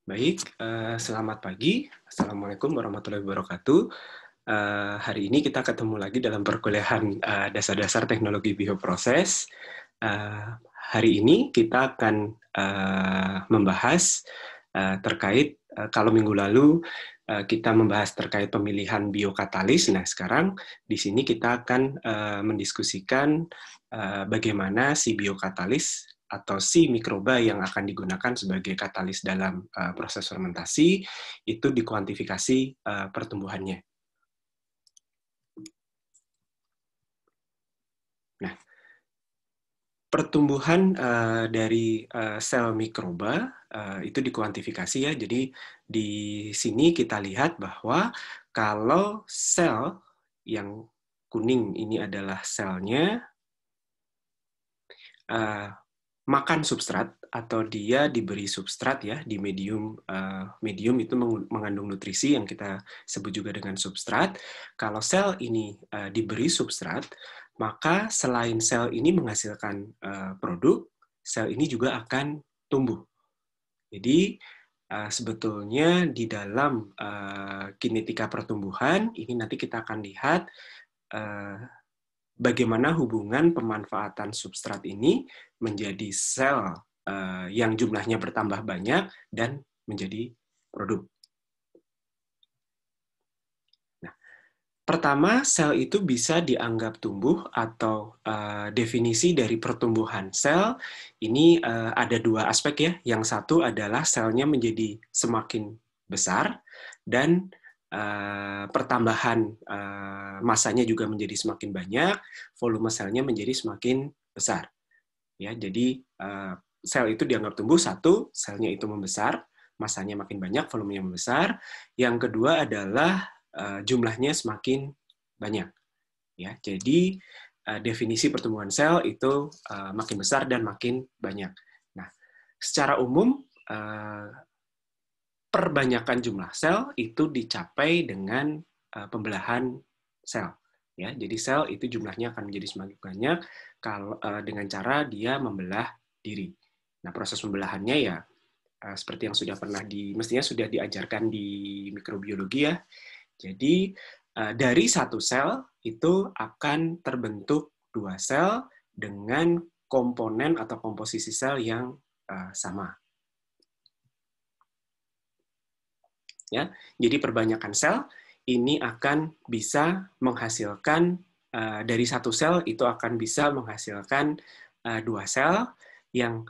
Baik, selamat pagi. Assalamualaikum warahmatullahi wabarakatuh. Hari ini kita ketemu lagi dalam perkuliahan dasar-dasar teknologi bioproses. Hari ini kita akan membahas terkait, kalau minggu lalu kita membahas terkait pemilihan biokatalis. Nah, sekarang di sini kita akan mendiskusikan bagaimana si biokatalis atau si mikroba yang akan digunakan sebagai katalis dalam proses fermentasi itu dikuantifikasi pertumbuhannya. Nah, pertumbuhan dari sel mikroba itu dikuantifikasi ya. Jadi di sini kita lihat bahwa kalau sel yang kuning ini adalah selnya makan substrat atau dia diberi substrat ya di medium itu mengandung nutrisi yang kita sebut juga dengan substrat. Kalau sel ini diberi substrat, maka selain sel ini menghasilkan produk, sel ini juga akan tumbuh. Jadi sebetulnya di dalam kinetika pertumbuhan ini nanti kita akan lihat bagaimana hubungan pemanfaatan substrat ini menjadi sel yang jumlahnya bertambah banyak dan menjadi produk. Nah, pertama, sel itu bisa dianggap tumbuh atau definisi dari pertumbuhan sel ini ada dua aspek ya. Yang satu adalah selnya menjadi semakin besar dan pertambahan masanya juga menjadi semakin banyak, volume selnya menjadi semakin besar. Ya, jadi sel itu dianggap tumbuh, satu, selnya itu membesar, masanya makin banyak, volumenya membesar. Yang kedua adalah jumlahnya semakin banyak. Ya, jadi definisi pertumbuhan sel itu makin besar dan makin banyak. Nah, secara umum perbanyakan jumlah sel itu dicapai dengan pembelahan sel. Ya, jadi sel itu jumlahnya akan menjadi semakin banyak kalau dengan cara dia membelah diri. Nah, proses pembelahannya ya seperti yang sudah mestinya sudah diajarkan di mikrobiologi ya. Jadi dari satu sel itu akan terbentuk dua sel dengan komponen atau komposisi sel yang sama. Ya, jadi perbanyakan sel ini akan bisa menghasilkan dari satu sel itu akan bisa menghasilkan dua sel yang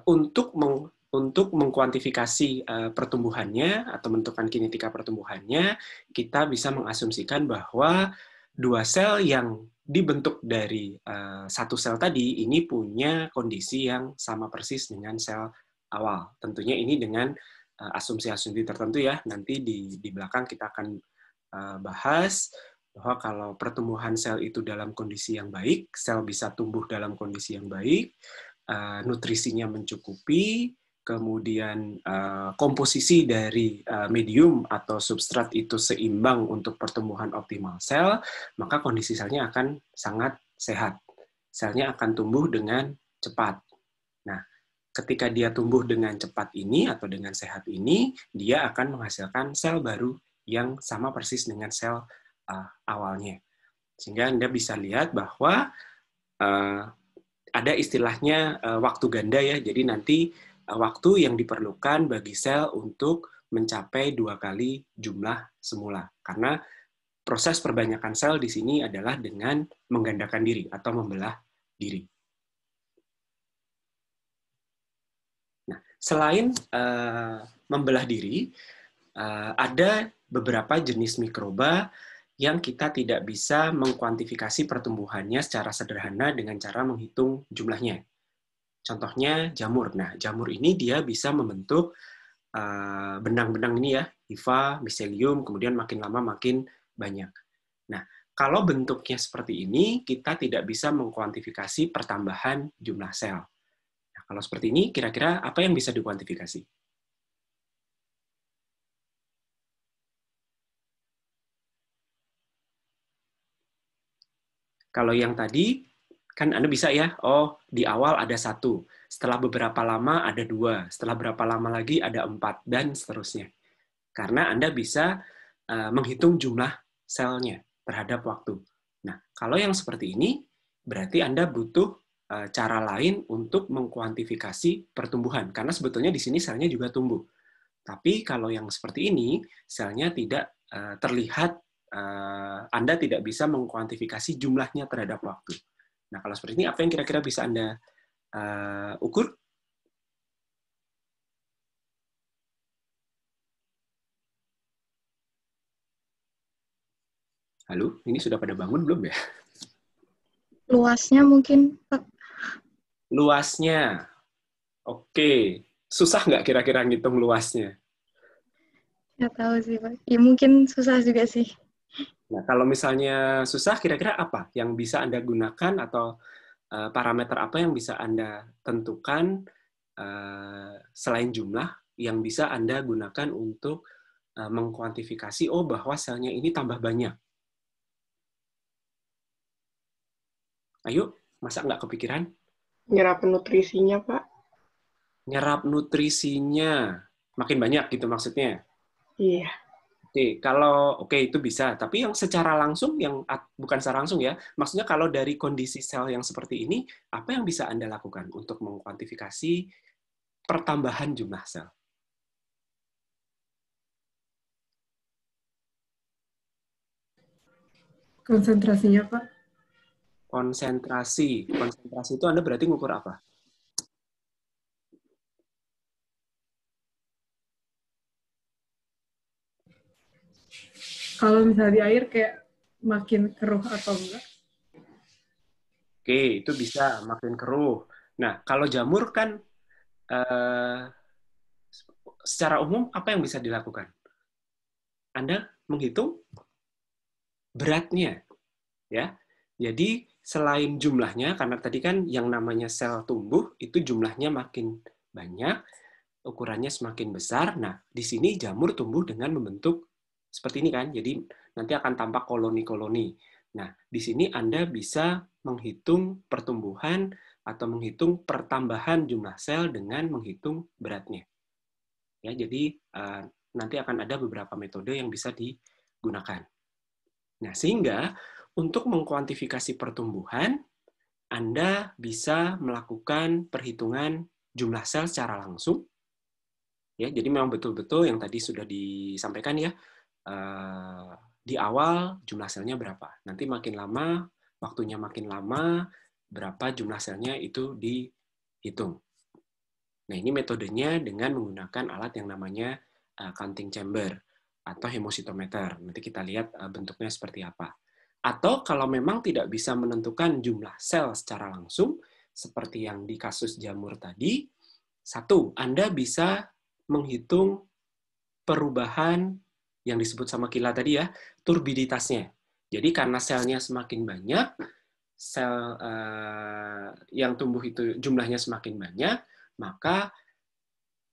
untuk mengkuantifikasi pertumbuhannya atau menentukan kinetika pertumbuhannya, kita bisa mengasumsikan bahwa dua sel yang dibentuk dari satu sel tadi ini punya kondisi yang sama persis dengan sel awal. Tentunya ini dengan asumsi-asumsi tertentu ya. Nanti di belakang kita akan bahas bahwa kalau pertumbuhan sel itu dalam kondisi yang baik, sel bisa tumbuh dalam kondisi yang baik, nutrisinya mencukupi, kemudian komposisi dari medium atau substrat itu seimbang untuk pertumbuhan optimal sel, maka kondisi selnya akan sangat sehat. Selnya akan tumbuh dengan cepat. Nah, ketika dia tumbuh dengan cepat ini atau dengan sehat ini, dia akan menghasilkan sel baru yang sama persis dengan sel awalnya. Sehingga Anda bisa lihat bahwa ada istilahnya waktu ganda ya. Jadi nanti waktu yang diperlukan bagi sel untuk mencapai 2 kali jumlah semula. Karena proses perbanyakan sel di sini adalah dengan menggandakan diri atau membelah diri. Selain membelah diri, ada beberapa jenis mikroba yang kita tidak bisa mengkuantifikasi pertumbuhannya secara sederhana dengan cara menghitung jumlahnya. Contohnya jamur. Nah, jamur ini dia bisa membentuk benang-benang ini ya, hifa, miselium, kemudian makin lama makin banyak. Nah, kalau bentuknya seperti ini, kita tidak bisa mengkuantifikasi pertambahan jumlah sel. Kalau seperti ini, kira-kira apa yang bisa dikuantifikasi? Kalau yang tadi, kan Anda bisa ya, oh di awal ada satu. setelah beberapa lama ada 2, setelah berapa lama lagi ada 4, dan seterusnya. Karena Anda bisa menghitung jumlah selnya terhadap waktu. Nah, kalau yang seperti ini, berarti Anda butuh cara lain untuk mengkuantifikasi pertumbuhan. Karena sebetulnya di sini selnya juga tumbuh. Tapi kalau yang seperti ini, selnya tidak terlihat, Anda tidak bisa mengkuantifikasi jumlahnya terhadap waktu. Nah, kalau seperti ini, apa yang kira-kira bisa Anda ukur? Halo, ini sudah pada bangun belum ya? Luasnya mungkin, Pak. Luasnya. Oke. Susah nggak kira-kira ngitung luasnya? Nggak tahu sih, Pak. Ya mungkin susah juga sih. Nah, kalau misalnya susah, kira-kira apa yang bisa Anda gunakan atau parameter apa yang bisa Anda tentukan selain jumlah yang bisa Anda gunakan untuk mengkuantifikasi, oh bahwa selnya ini tambah banyak. Ayo, masa nggak kepikiran? Nyerap nutrisinya, Pak. Nyerap nutrisinya makin banyak gitu maksudnya. Iya. Oke itu bisa, tapi yang secara langsung, yang bukan secara langsung ya, maksudnya kalau dari kondisi sel yang seperti ini, apa yang bisa Anda lakukan untuk mengkuantifikasi pertambahan jumlah sel? Konsentrasinya, Pak. Konsentrasi itu Anda berarti ngukur apa? Kalau misalnya di air kayak makin keruh atau enggak? Oke, itu bisa makin keruh. Nah, kalau jamur kan secara umum apa yang bisa dilakukan? Anda menghitung beratnya, ya. Jadi selain jumlahnya, karena tadi kan yang namanya sel tumbuh itu jumlahnya makin banyak, ukurannya semakin besar. Nah, di sini jamur tumbuh dengan membentuk seperti ini kan. Jadi nanti akan tampak koloni-koloni. Nah, di sini Anda bisa menghitung pertumbuhan atau menghitung pertambahan jumlah sel dengan menghitung beratnya. Ya, jadi nanti akan ada beberapa metode yang bisa digunakan. Nah, sehingga untuk mengkuantifikasi pertumbuhan, Anda bisa melakukan perhitungan jumlah sel secara langsung. Ya, jadi memang betul-betul yang tadi sudah disampaikan ya, di awal jumlah selnya berapa. Nanti makin lama, waktunya makin lama, berapa jumlah selnya itu dihitung. Nah, ini metodenya dengan menggunakan alat yang namanya counting chamber atau hemositometer. Nanti kita lihat bentuknya seperti apa. Atau kalau memang tidak bisa menentukan jumlah sel secara langsung, seperti yang di kasus jamur tadi, satu, Anda bisa menghitung perubahan yang disebut sama Kila tadi ya, turbiditasnya. Jadi karena selnya semakin banyak, sel yang tumbuh itu jumlahnya semakin banyak, maka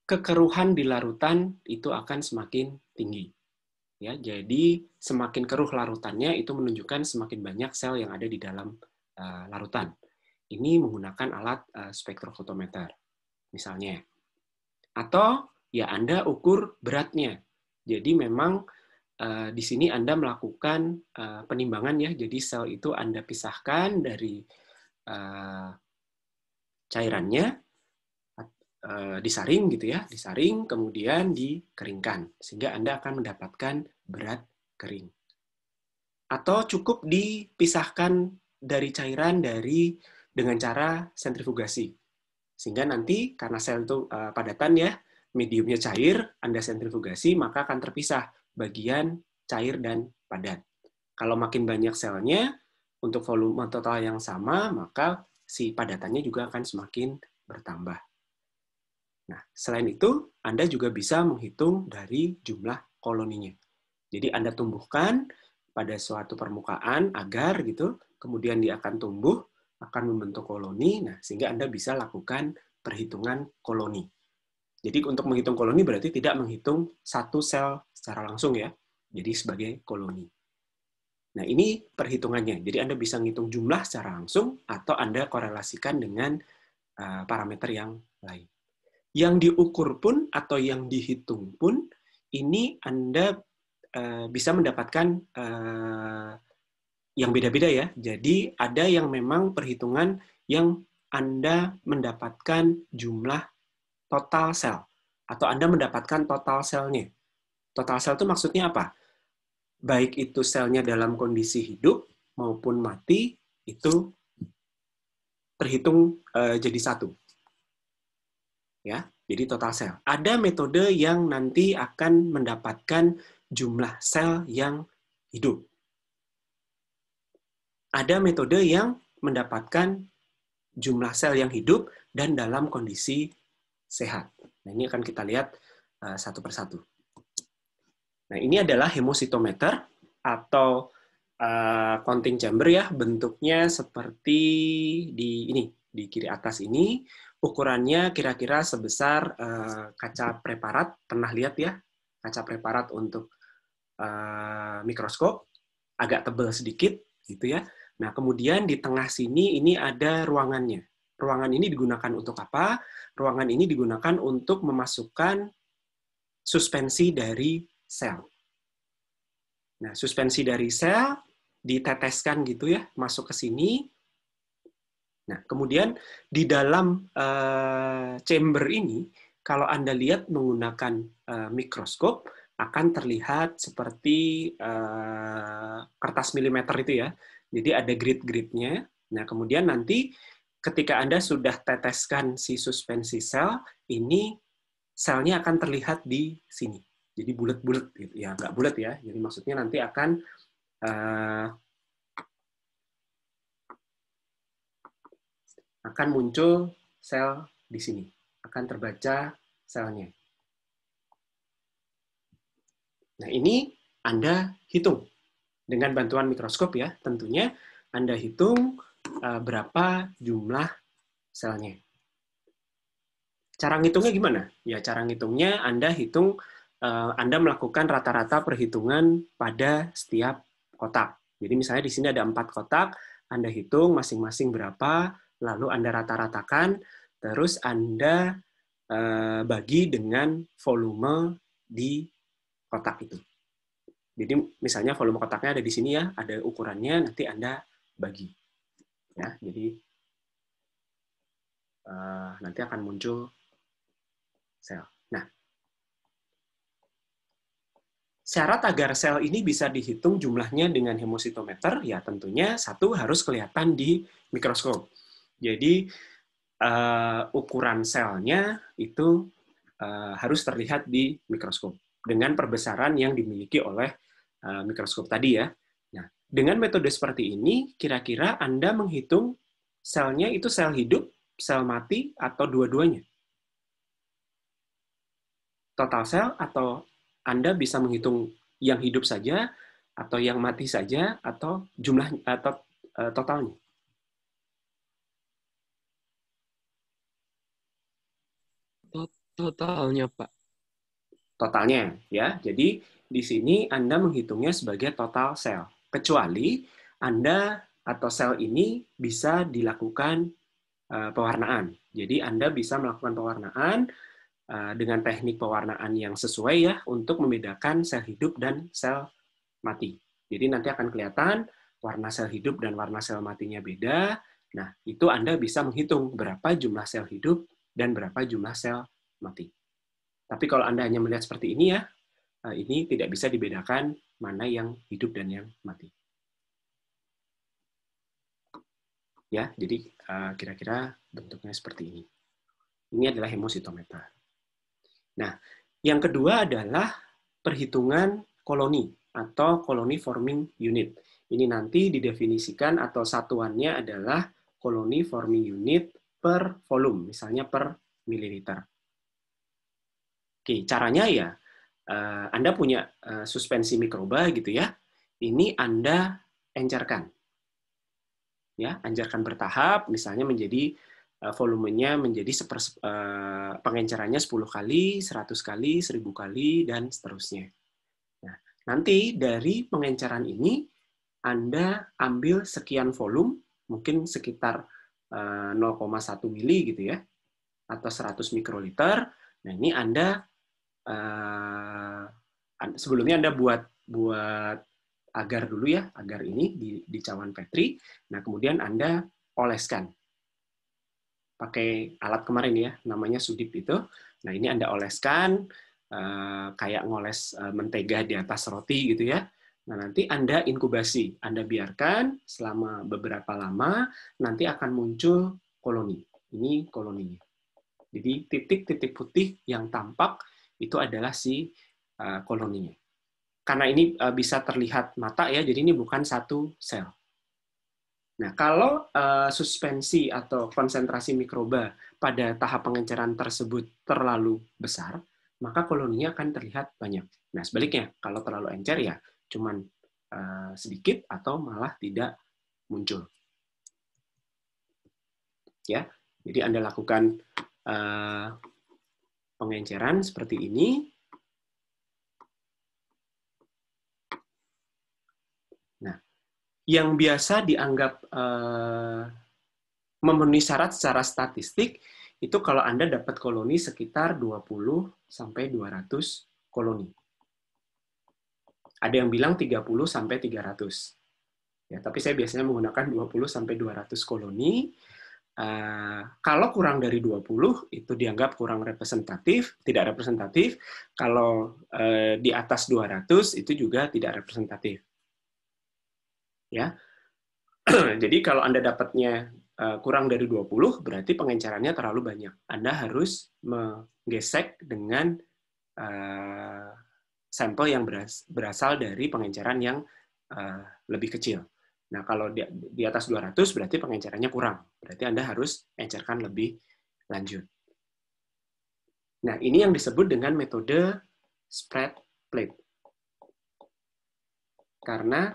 kekeruhan di larutan itu akan semakin tinggi. Ya, jadi semakin keruh larutannya itu menunjukkan semakin banyak sel yang ada di dalam larutan. Ini menggunakan alat spektrofotometer, misalnya. Atau ya Anda ukur beratnya. Jadi memang di sini Anda melakukan penimbangan ya. Jadi sel itu Anda pisahkan dari cairannya, disaring gitu ya, disaring kemudian dikeringkan sehingga Anda akan mendapatkan berat kering. Atau cukup dipisahkan dari cairan dengan cara sentrifugasi. Sehingga nanti karena sel itu padatan ya, mediumnya cair, Anda sentrifugasi maka akan terpisah bagian cair dan padat. Kalau makin banyak selnya untuk volume total yang sama, maka si padatannya juga akan semakin bertambah. Nah, selain itu, Anda juga bisa menghitung dari jumlah koloninya. Jadi Anda tumbuhkan pada suatu permukaan agar gitu, kemudian dia akan tumbuh, akan membentuk koloni, nah sehingga Anda bisa lakukan perhitungan koloni. Jadi untuk menghitung koloni berarti tidak menghitung satu sel secara langsung ya, jadi sebagai koloni. Nah ini perhitungannya, jadi Anda bisa menghitung jumlah secara langsung atau Anda korelasikan dengan parameter yang lain. Yang diukur pun atau yang dihitung pun, ini Anda bisa mendapatkan yang beda-beda ya. Jadi ada yang memang perhitungan yang Anda mendapatkan jumlah total sel, atau Anda mendapatkan total selnya. Total sel itu maksudnya apa? Baik itu selnya dalam kondisi hidup maupun mati, itu terhitung jadi satu. Ya, jadi total sel. Ada metode yang nanti akan mendapatkan jumlah sel yang hidup. Ada metode yang mendapatkan jumlah sel yang hidup dan dalam kondisi sehat. Nah, ini akan kita lihat satu persatu. Nah, ini adalah hemositometer atau counting chamber ya, bentuknya seperti di kiri atas ini. Ukurannya kira-kira sebesar kaca preparat. Pernah lihat ya, kaca preparat untuk mikroskop, agak tebal sedikit, gitu ya. Nah, kemudian di tengah sini ini ada ruangannya. Ruangan ini digunakan untuk apa? Ruangan ini digunakan untuk memasukkan suspensi dari sel. Nah, suspensi dari sel diteteskan gitu ya, masuk ke sini. Nah, kemudian di dalam chamber ini, kalau Anda lihat menggunakan mikroskop, akan terlihat seperti kertas milimeter itu ya. Jadi ada grid-gridnya. Nah, kemudian nanti ketika Anda sudah teteskan si suspensi sel, ini selnya akan terlihat di sini. Jadi bulat-bulat gitu. Ya, nggak bulat ya. Jadi maksudnya nanti akan muncul sel di sini. Akan terbaca selnya. Nah, ini Anda hitung. Dengan bantuan mikroskop ya, tentunya Anda hitung berapa jumlah selnya. Cara ngitungnya gimana? Ya, cara ngitungnya Anda hitung, Anda melakukan rata-rata perhitungan pada setiap kotak. Jadi misalnya di sini ada 4 kotak, Anda hitung masing-masing berapa, lalu Anda rata-ratakan, terus Anda bagi dengan volume di kotak itu. Jadi misalnya volume kotaknya ada di sini ya, ada ukurannya, nanti Anda bagi. Ya, jadi nanti akan muncul sel. Nah, syarat agar sel ini bisa dihitung jumlahnya dengan hemositometer, ya tentunya satu harus kelihatan di mikroskop. Jadi ukuran selnya itu harus terlihat di mikroskop dengan perbesaran yang dimiliki oleh mikroskop tadi ya. Nah, dengan metode seperti ini, kira-kira Anda menghitung selnya itu sel hidup, sel mati, atau dua-duanya? Total sel, atau Anda bisa menghitung yang hidup saja, atau yang mati saja, atau jumlah atau totalnya? Totalnya, Pak. Totalnya, ya. Jadi di sini Anda menghitungnya sebagai total sel. Kecuali Anda atau sel ini bisa dilakukan pewarnaan. Jadi Anda bisa melakukan pewarnaan dengan teknik pewarnaan yang sesuai ya untuk membedakan sel hidup dan sel mati. Jadi nanti akan kelihatan warna sel hidup dan warna sel matinya beda. Nah, itu Anda bisa menghitung berapa jumlah sel hidup dan berapa jumlah sel mati. Tapi kalau Anda hanya melihat seperti ini ya, ini tidak bisa dibedakan mana yang hidup dan yang mati. Ya, jadi kira-kira bentuknya seperti ini. Ini adalah hemositometer. Nah, yang kedua adalah perhitungan koloni atau colony forming unit. Ini nanti didefinisikan atau satuannya adalah colony forming unit per volume, misalnya per mililiter. Oke, caranya ya, Anda punya suspensi mikroba gitu ya, ini Anda encerkan. Ya, encerkan bertahap, misalnya menjadi volumenya menjadi pengencerannya 10 kali, 100 kali, 1000 kali, dan seterusnya. Nah, nanti dari pengenceran ini, Anda ambil sekian volume, mungkin sekitar 0,1 mili gitu ya, atau 100 mikroliter. Nah, ini Anda sebelumnya Anda buat agar dulu ya, agar ini di cawan Petri. Nah, kemudian Anda oleskan pakai alat kemarin ya, namanya sudip itu. Nah, ini Anda oleskan kayak ngoles mentega di atas roti gitu ya. Nah, nanti Anda inkubasi, Anda biarkan selama beberapa lama, nanti akan muncul koloni. Ini koloninya. Jadi titik-titik putih yang tampak itu adalah si koloninya. Karena ini bisa terlihat mata ya, jadi ini bukan satu sel. Nah, kalau suspensi atau konsentrasi mikroba pada tahap pengenceran tersebut terlalu besar, maka koloninya akan terlihat banyak. Nah, sebaliknya, kalau terlalu encer ya cuman sedikit atau malah tidak muncul. Ya, jadi Anda lakukan pengenceran seperti ini. Nah, yang biasa dianggap memenuhi syarat secara statistik itu kalau Anda dapat koloni sekitar 20 sampai 200 koloni. Ada yang bilang 30 sampai 300. Ya, tapi saya biasanya menggunakan 20 sampai 200 koloni. Kalau kurang dari 20 itu dianggap kurang representatif, tidak representatif. Kalau di atas 200 itu juga tidak representatif. Ya. Jadi kalau Anda dapatnya kurang dari 20, berarti pengencerannya terlalu banyak. Anda harus menggesek dengan sampel yang berasal dari pengenceran yang lebih kecil. Nah, kalau di atas 200 berarti pengencerannya kurang. Berarti Anda harus encerkan lebih lanjut. Nah, ini yang disebut dengan metode spread plate. Karena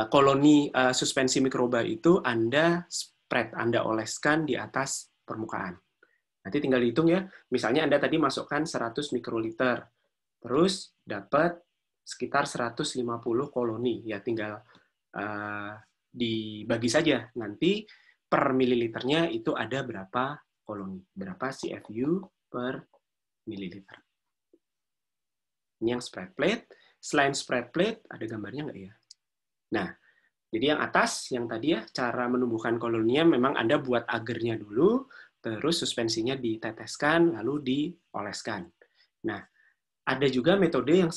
koloni suspensi mikroba itu Anda spread, Anda oleskan di atas permukaan. Nanti tinggal dihitung ya. Misalnya Anda tadi masukkan 100 mikroliter, terus dapat sekitar 150 koloni. Ya tinggal dibagi saja. Nanti per mililiternya itu ada berapa koloni, berapa CFU per mililiter. Ini yang spread plate. Selain spread plate, ada gambarnya nggak ya? Nah, jadi yang atas, yang tadi ya, cara menumbuhkan koloninya memang Anda buat agernya dulu, terus suspensinya diteteskan, lalu dioleskan. Nah, ada juga metode yang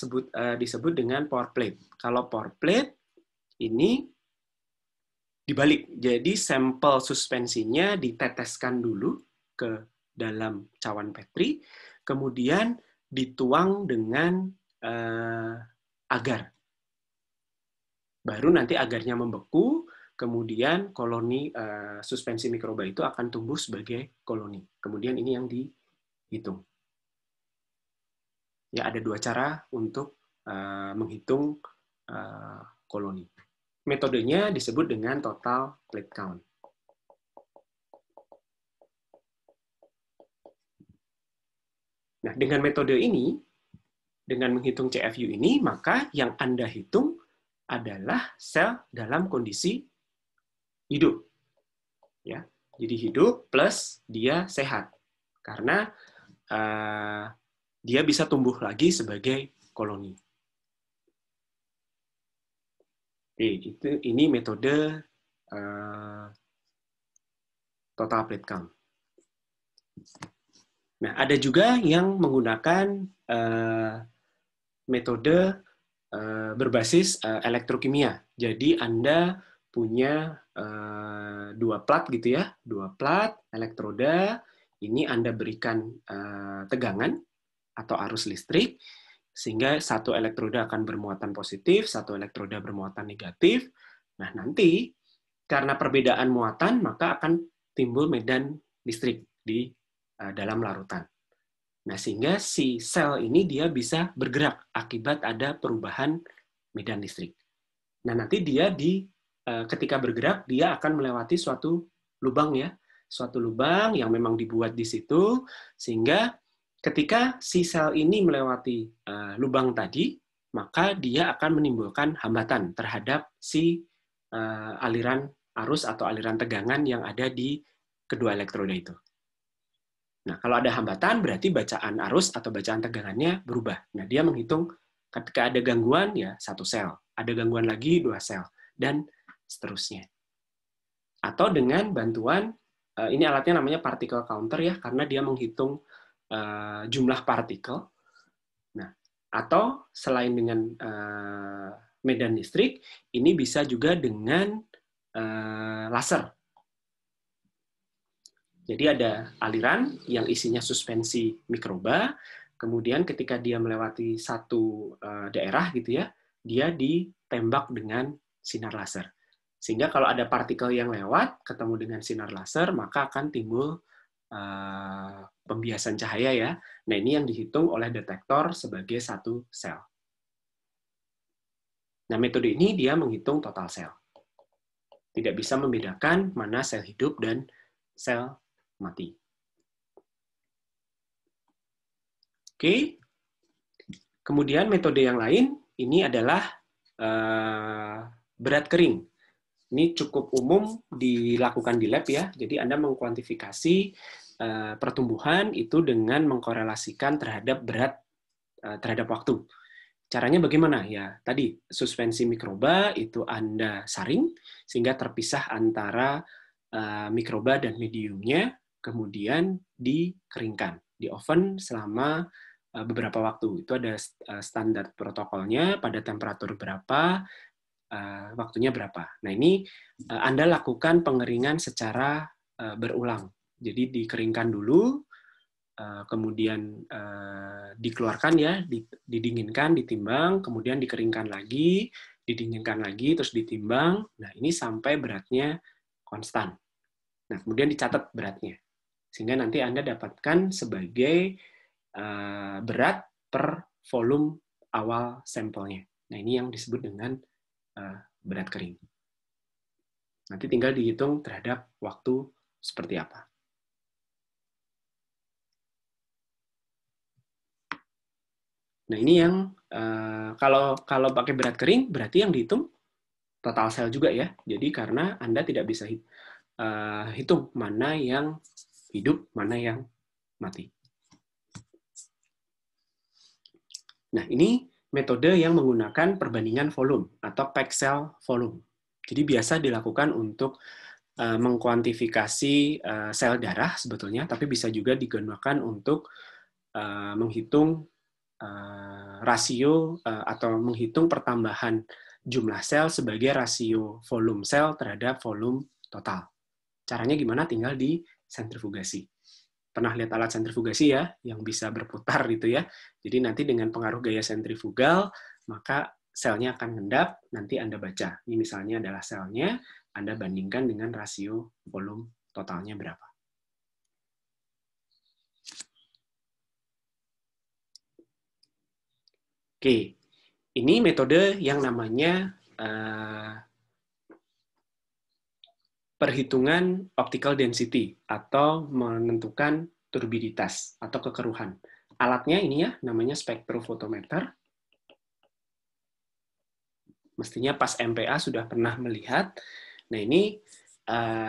disebut dengan pour plate. Kalau pour plate, ini dibalik. Jadi sampel suspensinya diteteskan dulu ke dalam cawan Petri, kemudian dituang dengan agar. Baru nanti agarnya membeku, kemudian koloni suspensi mikroba itu akan tumbuh sebagai koloni. Kemudian ini yang dihitung. Ya, ada dua cara untuk menghitung koloni. Metodenya disebut dengan total plate count. Nah, dengan metode ini, dengan menghitung CFU ini, maka yang Anda hitung adalah sel dalam kondisi hidup. Ya, jadi hidup plus dia sehat. Karena dia bisa tumbuh lagi sebagai koloni. Oke, ini metode total plate count. Nah, ada juga yang menggunakan metode berbasis elektrokimia. Jadi Anda punya dua plat gitu ya, dua plat elektroda. Ini Anda berikan tegangan atau arus listrik, sehingga satu elektroda akan bermuatan positif, satu elektroda bermuatan negatif. Nah, nanti karena perbedaan muatan, maka akan timbul medan listrik di dalam larutan. Nah, sehingga si sel ini dia bisa bergerak akibat ada perubahan medan listrik. Nah, nanti dia ketika bergerak, dia akan melewati suatu lubang ya, suatu lubang yang memang dibuat di situ, sehingga ketika si sel ini melewati lubang tadi, maka dia akan menimbulkan hambatan terhadap si aliran arus atau aliran tegangan yang ada di kedua elektroda itu. Nah, kalau ada hambatan berarti bacaan arus atau bacaan tegangannya berubah. Nah, dia menghitung ketika ada gangguan ya 1 sel, ada gangguan lagi 2 sel, dan seterusnya. Atau dengan bantuan, ini alatnya namanya particle counter ya, karena dia menghitung jumlah partikel. Nah, atau selain dengan medan listrik, ini bisa juga dengan laser. Jadi ada aliran yang isinya suspensi mikroba, kemudian ketika dia melewati satu daerah gitu ya, dia ditembak dengan sinar laser. Sehingga kalau ada partikel yang lewat ketemu dengan sinar laser, maka akan timbul pembiasan cahaya ya. Nah, ini yang dihitung oleh detektor sebagai 1 sel. Nah, metode ini dia menghitung total sel. Tidak bisa membedakan mana sel hidup dan sel mati. Oke. Kemudian metode yang lain ini adalah berat kering. Ini cukup umum dilakukan di lab ya. Jadi Anda mengkuantifikasi pertumbuhan itu dengan mengkorelasikan terhadap berat terhadap waktu. Caranya bagaimana? Ya, tadi suspensi mikroba itu Anda saring sehingga terpisah antara mikroba dan mediumnya, kemudian dikeringkan di oven selama beberapa waktu. Itu ada standar protokolnya pada temperatur berapa, waktunya berapa. Nah, ini Anda lakukan pengeringan secara berulang. Jadi dikeringkan dulu, kemudian dikeluarkan ya, didinginkan, ditimbang, kemudian dikeringkan lagi, didinginkan lagi, terus ditimbang. Nah, ini sampai beratnya konstan. Nah, kemudian dicatat beratnya. Sehingga nanti Anda dapatkan sebagai berat per volume awal sampelnya. Nah, ini yang disebut dengan berat kering. Nanti tinggal dihitung terhadap waktu seperti apa. Nah, ini yang kalau pakai berat kering berarti yang dihitung total sel juga ya. Jadi karena Anda tidak bisa hitung mana yang hidup, mana yang mati. Nah, ini metode yang menggunakan perbandingan volume atau packed cell volume. Jadi biasa dilakukan untuk mengkuantifikasi sel darah sebetulnya, tapi bisa juga digunakan untuk menghitung rasio atau menghitung pertambahan jumlah sel sebagai rasio volume sel terhadap volume total. Caranya gimana? Tinggal di sentrifugasi. Pernah lihat alat sentrifugasi ya, yang bisa berputar gitu ya. Jadi nanti dengan pengaruh gaya sentrifugal, maka selnya akan ngendap, nanti Anda baca. Ini misalnya adalah selnya, Anda bandingkan dengan rasio volume totalnya berapa. Oke, ini metode yang namanya perhitungan optical density atau menentukan turbiditas atau kekeruhan. Alatnya ini ya, namanya spektrofotometer. Mestinya pas MPA sudah pernah melihat. Nah, ini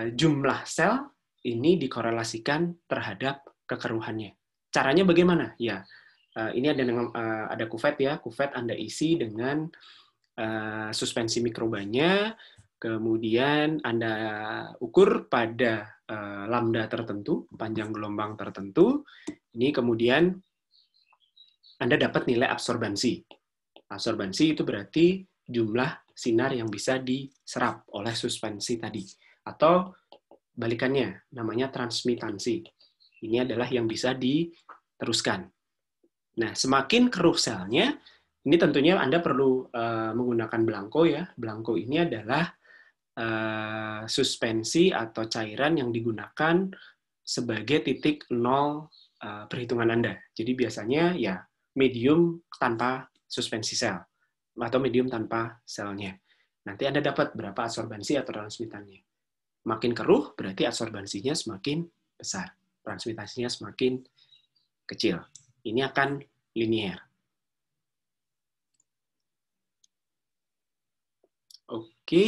jumlah sel ini dikorelasikan terhadap kekeruhannya. Caranya bagaimana? Ya, ini ada kuvet ya. Kuvet Anda isi dengan suspensi mikrobanya, kemudian Anda ukur pada lambda tertentu, panjang gelombang tertentu. Ini kemudian Anda dapat nilai absorbansi. Absorbansi itu berarti jumlah sinar yang bisa diserap oleh suspensi tadi. Atau balikannya, namanya transmitansi. Ini adalah yang bisa diteruskan. Nah, semakin keruh selnya, ini tentunya Anda perlu menggunakan belangko ya. Belangko ini adalah suspensi atau cairan yang digunakan sebagai titik nol perhitungan Anda. Jadi biasanya ya medium tanpa suspensi sel atau medium tanpa selnya. Nanti Anda dapat berapa absorbansi atau transmitannya. Makin keruh berarti absorbansinya semakin besar, transmitasinya semakin kecil. Ini akan linear. Oke.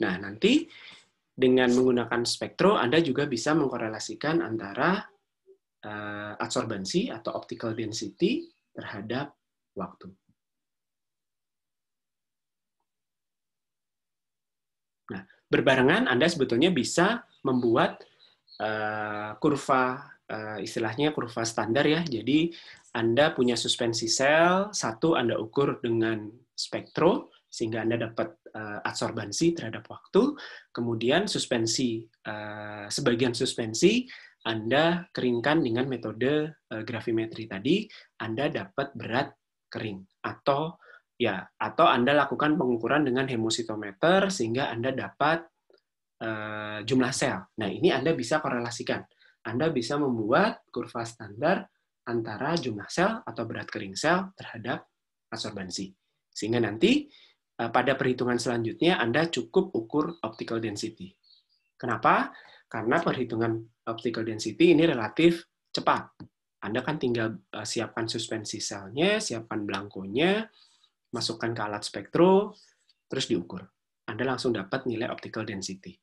Nah, nanti dengan menggunakan spektro, Anda juga bisa mengkorelasikan antara absorbansi atau optical density terhadap waktu. Nah, berbarengan Anda sebetulnya bisa membuat kurva, istilahnya kurva standar ya. Jadi Anda punya suspensi sel, satu Anda ukur dengan spektro, sehingga Anda dapat absorbansi terhadap waktu. Kemudian suspensi, sebagian suspensi Anda keringkan dengan metode gravimetri tadi, Anda dapat berat kering. Atau Anda lakukan pengukuran dengan hemositometer sehingga Anda dapat jumlah sel. Nah, ini Anda bisa korelasikan. Anda bisa membuat kurva standar antara jumlah sel atau berat kering sel terhadap absorbansi. Sehingga nanti pada perhitungan selanjutnya Anda cukup ukur optical density. Kenapa? Karena perhitungan optical density ini relatif cepat. Anda kan tinggal siapkan suspensi selnya, siapkan belangkonya, masukkan ke alat spektro, terus diukur. Anda langsung dapat nilai optical density.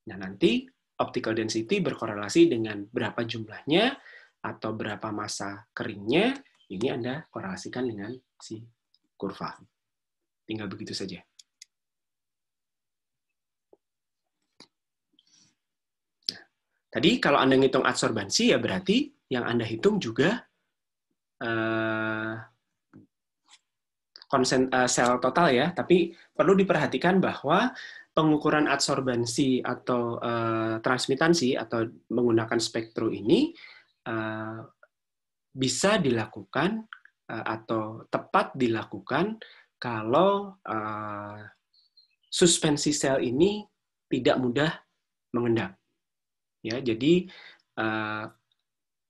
Nah, nanti optical density berkorelasi dengan berapa jumlahnya atau berapa massa keringnya, ini Anda korelasikan dengan si kurva. Tinggal begitu saja. Nah, tadi kalau Anda ngitung absorbansi, ya berarti yang Anda hitung juga sel total ya, tapi perlu diperhatikan bahwa pengukuran absorbansi atau transmitansi atau menggunakan spektro ini bisa dilakukan atau tepat dilakukan kalau suspensi sel ini tidak mudah mengendap. Ya, jadi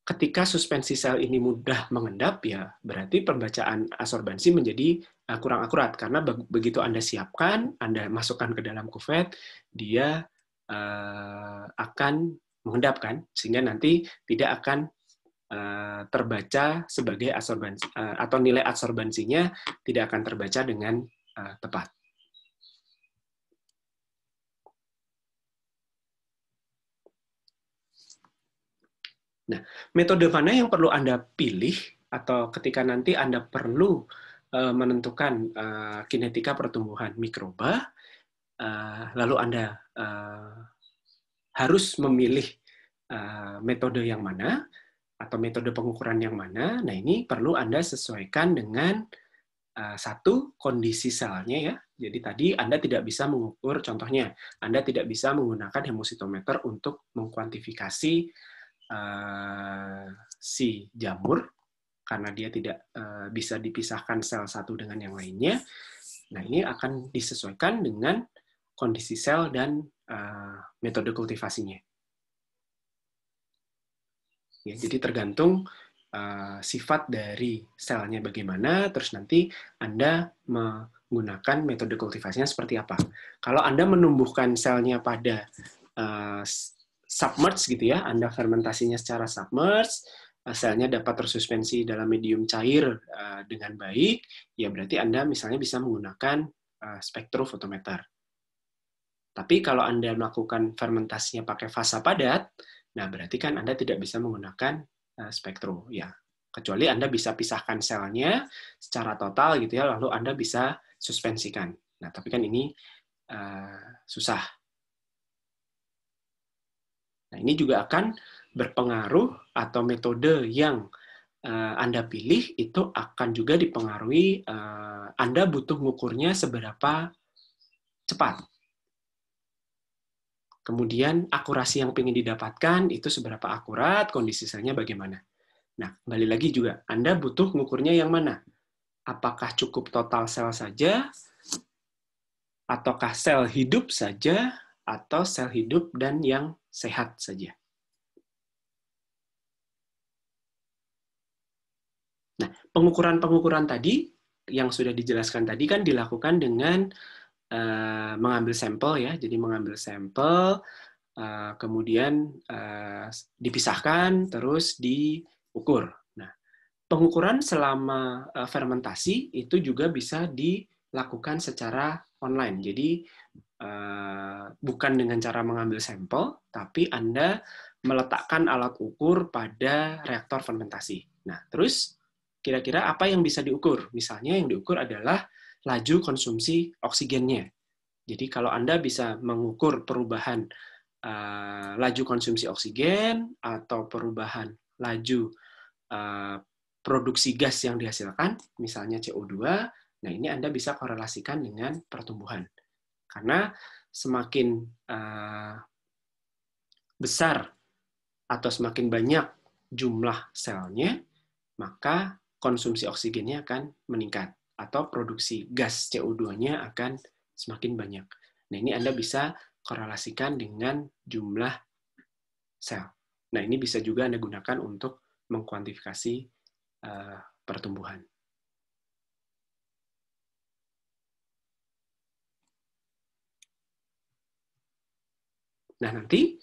ketika suspensi sel ini mudah mengendap, ya berarti pembacaan absorbansi menjadi kurang akurat, karena begitu Anda siapkan, Anda masukkan ke dalam kuvet, dia akan mengendap kan, sehingga nanti tidak akan terbaca sebagai absorbansi, atau nilai absorbansinya tidak akan terbaca dengan tepat. Nah, metode mana yang perlu Anda pilih atau ketika nanti Anda perlu menentukan kinetika pertumbuhan mikroba, lalu Anda harus memilih metode yang mana atau metode pengukuran yang mana. Nah, ini perlu Anda sesuaikan dengan satu, kondisi selnya ya. Jadi tadi Anda tidak bisa mengukur, contohnya Anda tidak bisa menggunakan hemositometer untuk mengkuantifikasi si jamur karena dia tidak bisa dipisahkan sel satu dengan yang lainnya. Nah, ini akan disesuaikan dengan kondisi sel dan metode kultivasinya. Ya, jadi tergantung sifat dari selnya bagaimana, terus nanti Anda menggunakan metode kultivasinya seperti apa. Kalau Anda menumbuhkan selnya pada submerge gitu ya, Anda fermentasinya secara submerge, selnya dapat tersuspensi dalam medium cair dengan baik, ya berarti Anda misalnya bisa menggunakan spektrofotometer. Tapi kalau Anda melakukan fermentasinya pakai fasa padat, nah berarti kan Anda tidak bisa menggunakan spektro, ya. Kecuali Anda bisa pisahkan selnya secara total gitu ya, lalu Anda bisa suspensikan. Nah, tapi kan ini susah. Nah, ini juga akan berpengaruh atau metode yang Anda pilih itu akan juga dipengaruhi Anda butuh ngukurnya seberapa cepat. Kemudian akurasi yang ingin didapatkan itu seberapa akurat, kondisi selnya bagaimana. Nah, kembali lagi juga, Anda butuh ngukurnya yang mana? Apakah cukup total sel saja? Ataukah sel hidup saja? Atau sel hidup dan yang sehat saja? Nah, pengukuran-pengukuran tadi yang sudah dijelaskan tadi kan dilakukan dengan mengambil sampel ya, jadi mengambil sampel, kemudian dipisahkan, terus diukur. Nah, pengukuran selama fermentasi itu juga bisa dilakukan secara online. Jadi bukan dengan cara mengambil sampel, tapi Anda meletakkan alat ukur pada reaktor fermentasi. Nah, terus kira-kira apa yang bisa diukur? Misalnya yang diukur adalah laju konsumsi oksigennya. Jadi kalau Anda bisa mengukur perubahan laju konsumsi oksigen atau perubahan laju produksi gas yang dihasilkan, misalnya CO2, nah ini Anda bisa korelasikan dengan pertumbuhan. Karena semakin besar atau semakin banyak jumlah selnya, maka konsumsi oksigennya akan meningkat atau produksi gas CO2-nya akan semakin banyak. Nah, ini Anda bisa korelasikan dengan jumlah sel. Nah, ini bisa juga Anda gunakan untuk mengkuantifikasi pertumbuhan. Nah, nanti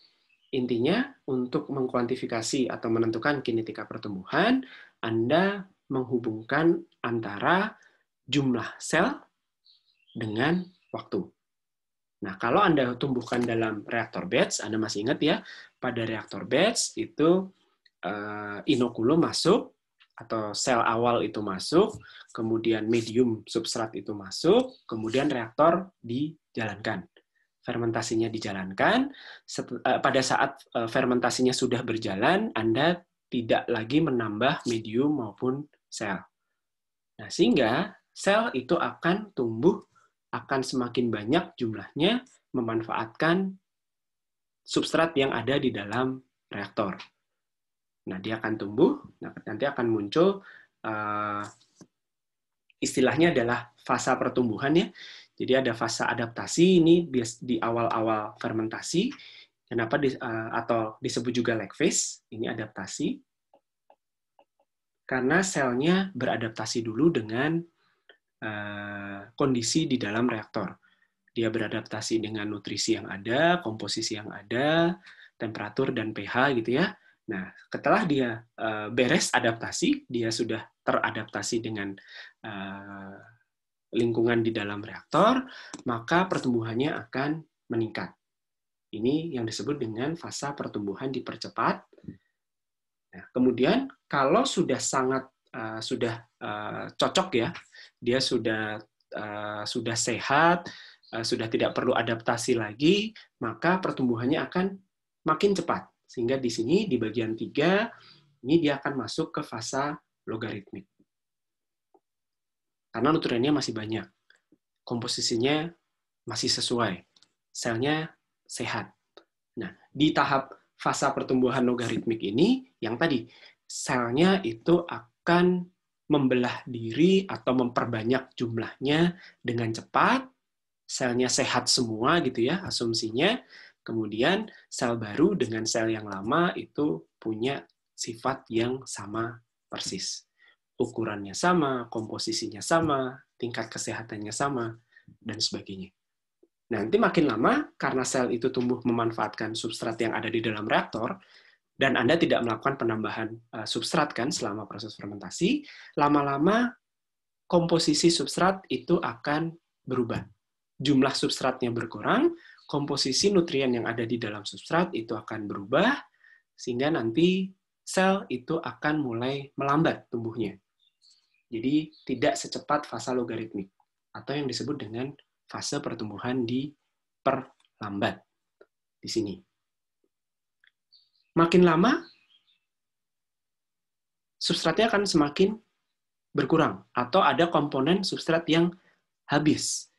intinya untuk mengkuantifikasi atau menentukan kinetika pertumbuhan, Anda menghubungkan antara jumlah sel dengan waktu. Nah, kalau Anda tumbuhkan dalam reaktor batch, Anda masih ingat ya, pada reaktor batch itu inokulum masuk, atau sel awal itu masuk, kemudian medium substrat itu masuk, kemudian reaktor dijalankan. Fermentasinya dijalankan, pada saat fermentasinya sudah berjalan, Anda tidak lagi menambah medium maupun sel. Nah, sehingga sel itu akan tumbuh, akan semakin banyak jumlahnya, memanfaatkan substrat yang ada di dalam reaktor. Nah, dia akan tumbuh, nanti akan muncul istilahnya adalah fasa pertumbuhan ya. Jadi ada fase adaptasi ini di awal-awal fermentasi. Kenapa atau disebut juga lag phase? Ini adaptasi. Karena selnya beradaptasi dulu dengan kondisi di dalam reaktor. Dia beradaptasi dengan nutrisi yang ada, komposisi yang ada, temperatur dan pH gitu ya. Nah, setelah dia beres adaptasi, dia sudah teradaptasi dengan lingkungan di dalam reaktor, maka pertumbuhannya akan meningkat. Ini yang disebut dengan fasa pertumbuhan dipercepat. Nah, kemudian kalau sudah sangat cocok ya, dia sudah sehat, sudah tidak perlu adaptasi lagi, maka pertumbuhannya akan makin cepat. Sehingga di sini di bagian 3 ini dia akan masuk ke fasa logaritmik. Karena nutriennya masih banyak, komposisinya masih sesuai, selnya sehat. Nah, di tahap fasa pertumbuhan logaritmik ini, yang tadi, selnya itu akan membelah diri atau memperbanyak jumlahnya dengan cepat, selnya sehat semua gitu ya, asumsinya, kemudian sel baru dengan sel yang lama itu punya sifat yang sama persis. Ukurannya sama, komposisinya sama, tingkat kesehatannya sama, dan sebagainya. Nah, nanti makin lama, karena sel itu tumbuh memanfaatkan substrat yang ada di dalam reaktor, dan Anda tidak melakukan penambahan substrat kan selama proses fermentasi, lama-lama komposisi substrat itu akan berubah. Jumlah substratnya berkurang, komposisi nutrien yang ada di dalam substrat itu akan berubah, sehingga nanti sel itu akan mulai melambat tumbuhnya. Jadi tidak secepat fase logaritmik, atau yang disebut dengan fase pertumbuhan diperlambat di sini. Makin lama, substratnya akan semakin berkurang, atau ada komponen substrat yang habis.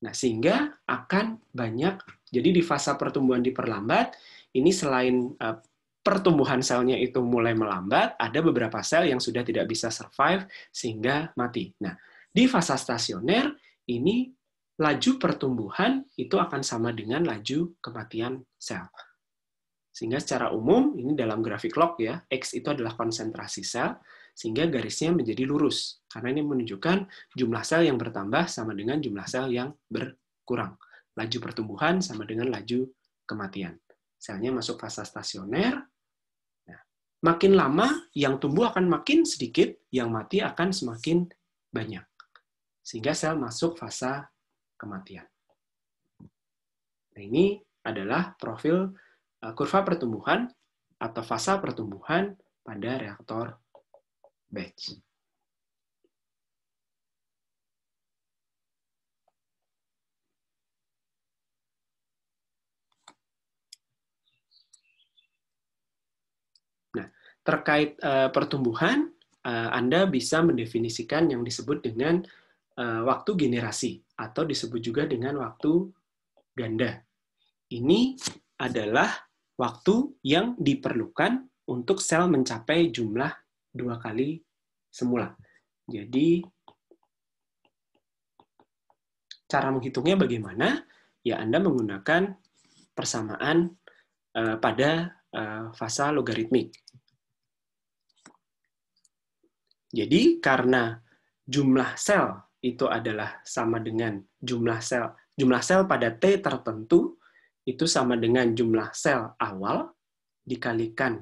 Nah, sehingga akan banyak, jadi di fase pertumbuhan diperlambat, ini selain pertumbuhan selnya itu mulai melambat, ada beberapa sel yang sudah tidak bisa survive sehingga mati. Nah, di fase stasioner, ini laju pertumbuhan itu akan sama dengan laju kematian sel. Sehingga secara umum, ini dalam grafik log ya, X itu adalah konsentrasi sel, sehingga garisnya menjadi lurus. Karena ini menunjukkan jumlah sel yang bertambah sama dengan jumlah sel yang berkurang. Laju pertumbuhan sama dengan laju kematian. Selnya masuk fase stasioner. Nah, makin lama, yang tumbuh akan makin sedikit, yang mati akan semakin banyak. Sehingga sel masuk fase kematian. Nah, ini adalah profil kurva pertumbuhan atau fasa pertumbuhan pada reaktor batch. Nah, terkait pertumbuhan, Anda bisa mendefinisikan yang disebut dengan waktu generasi, atau disebut juga dengan waktu ganda. Ini adalah waktu yang diperlukan untuk sel mencapai jumlah 2 kali semula. Jadi, cara menghitungnya bagaimana? Ya, Anda menggunakan persamaan pada fasa logaritmik. Jadi, karena jumlah sel itu adalah sama dengan jumlah sel pada T tertentu, itu sama dengan jumlah sel awal dikalikan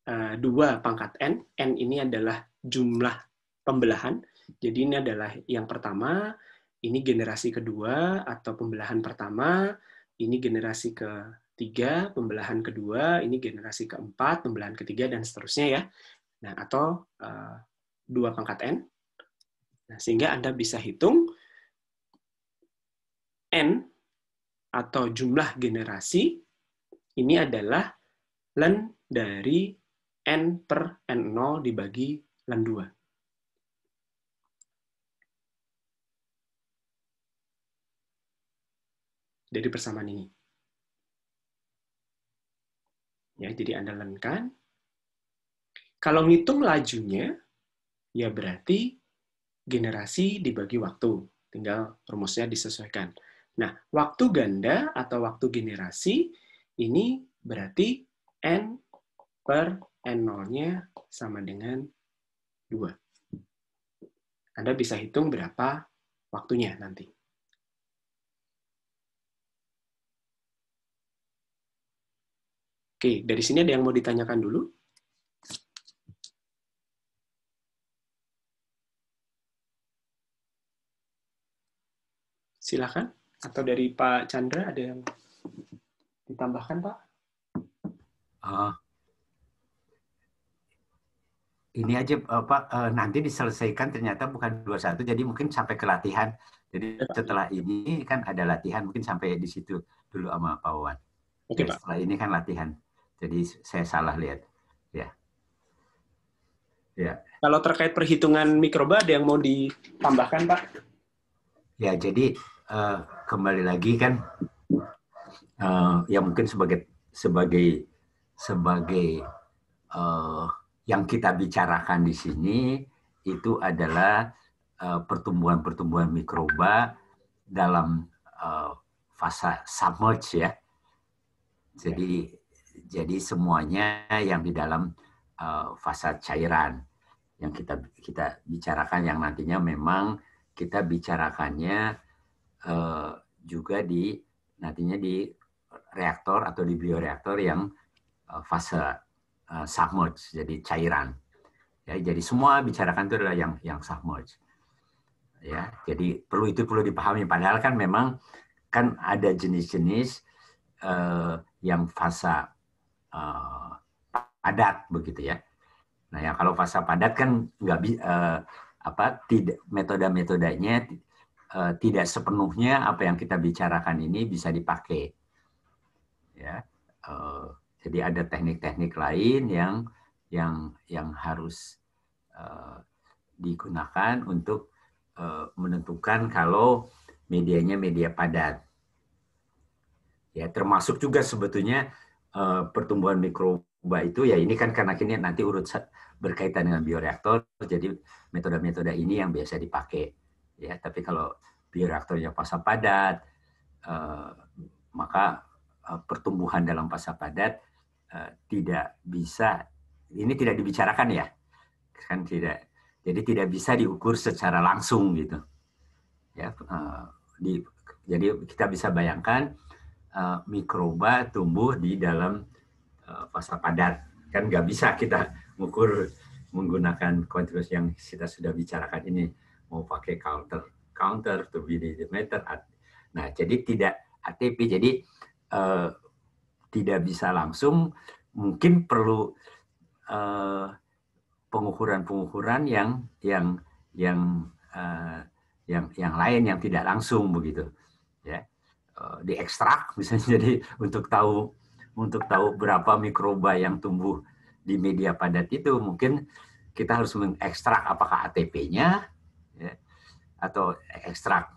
2 pangkat N. N ini adalah jumlah pembelahan. Jadi ini adalah yang pertama, ini generasi kedua atau pembelahan pertama, ini generasi ketiga, pembelahan kedua, ini generasi keempat, pembelahan ketiga, dan seterusnya ya. Nah, atau 2 pangkat N. Nah, sehingga Anda bisa hitung N atau jumlah generasi ini adalah ln dari N per N0 dibagi ln 2. Dari persamaan ini. Ya, jadi Anda ln-kan. Kalau ngitung lajunya, ya berarti generasi dibagi waktu. Tinggal rumusnya disesuaikan. Nah, waktu ganda atau waktu generasi ini berarti N per N0-nya sama dengan 2. Anda bisa hitung berapa waktunya nanti. Oke, dari sini ada yang mau ditanyakan dulu? Silakan. Atau dari Pak Chandra ada yang ditambahkan, Pak? Ini aja Pak, nanti diselesaikan ternyata bukan 21, jadi mungkin sampai ke latihan. Jadi setelah ini kan ada latihan, mungkin sampai di situ dulu sama Pak Wawan. Oke, Pak. Setelah ini kan latihan. Jadi saya salah lihat. Ya. Ya. Kalau terkait perhitungan mikroba ada yang mau ditambahkan, Pak? Ya, jadi kembali lagi kan ya mungkin sebagai yang kita bicarakan di sini itu adalah pertumbuhan mikroba dalam fase submerge ya. Jadi semuanya yang di dalam fase cairan yang kita bicarakan, yang nantinya memang kita bicarakannya juga nantinya di reaktor atau di bioreaktor yang fase submerge, jadi cairan. Ya, jadi semua bicarakan itu adalah yang submerge. Ya, jadi perlu dipahami. Padahal kan memang kan ada jenis-jenis yang fase padat begitu ya. Nah, ya kalau fase padat kan tidak metode-metodenya tidak sepenuhnya apa yang kita bicarakan ini bisa dipakai. Ya, jadi ada teknik-teknik lain yang harus digunakan untuk menentukan kalau medianya media padat. Ya, termasuk juga sebetulnya pertumbuhan mikroba itu ya ini kan karena ini nanti berkaitan dengan bioreaktor, jadi metode-metode ini yang biasa dipakai. Ya, tapi kalau bioreaktornya fase padat, maka pertumbuhan dalam fase padat tidak bisa, ini tidak dibicarakan ya, kan tidak, jadi tidak bisa diukur secara langsung gitu. Ya, jadi kita bisa bayangkan mikroba tumbuh di dalam fase padat, kan nggak bisa kita mengukur menggunakan kuantitas yang kita sudah bicarakan ini, mau pakai counter turbidity meter. Nah, jadi tidak ATP. Jadi tidak bisa langsung, mungkin perlu pengukuran-pengukuran yang lain yang tidak langsung begitu, ya. Diekstrak misalnya, jadi untuk tahu berapa mikroba yang tumbuh di media padat itu, mungkin kita harus mengekstrak apakah ATP-nya, ya, atau ekstrak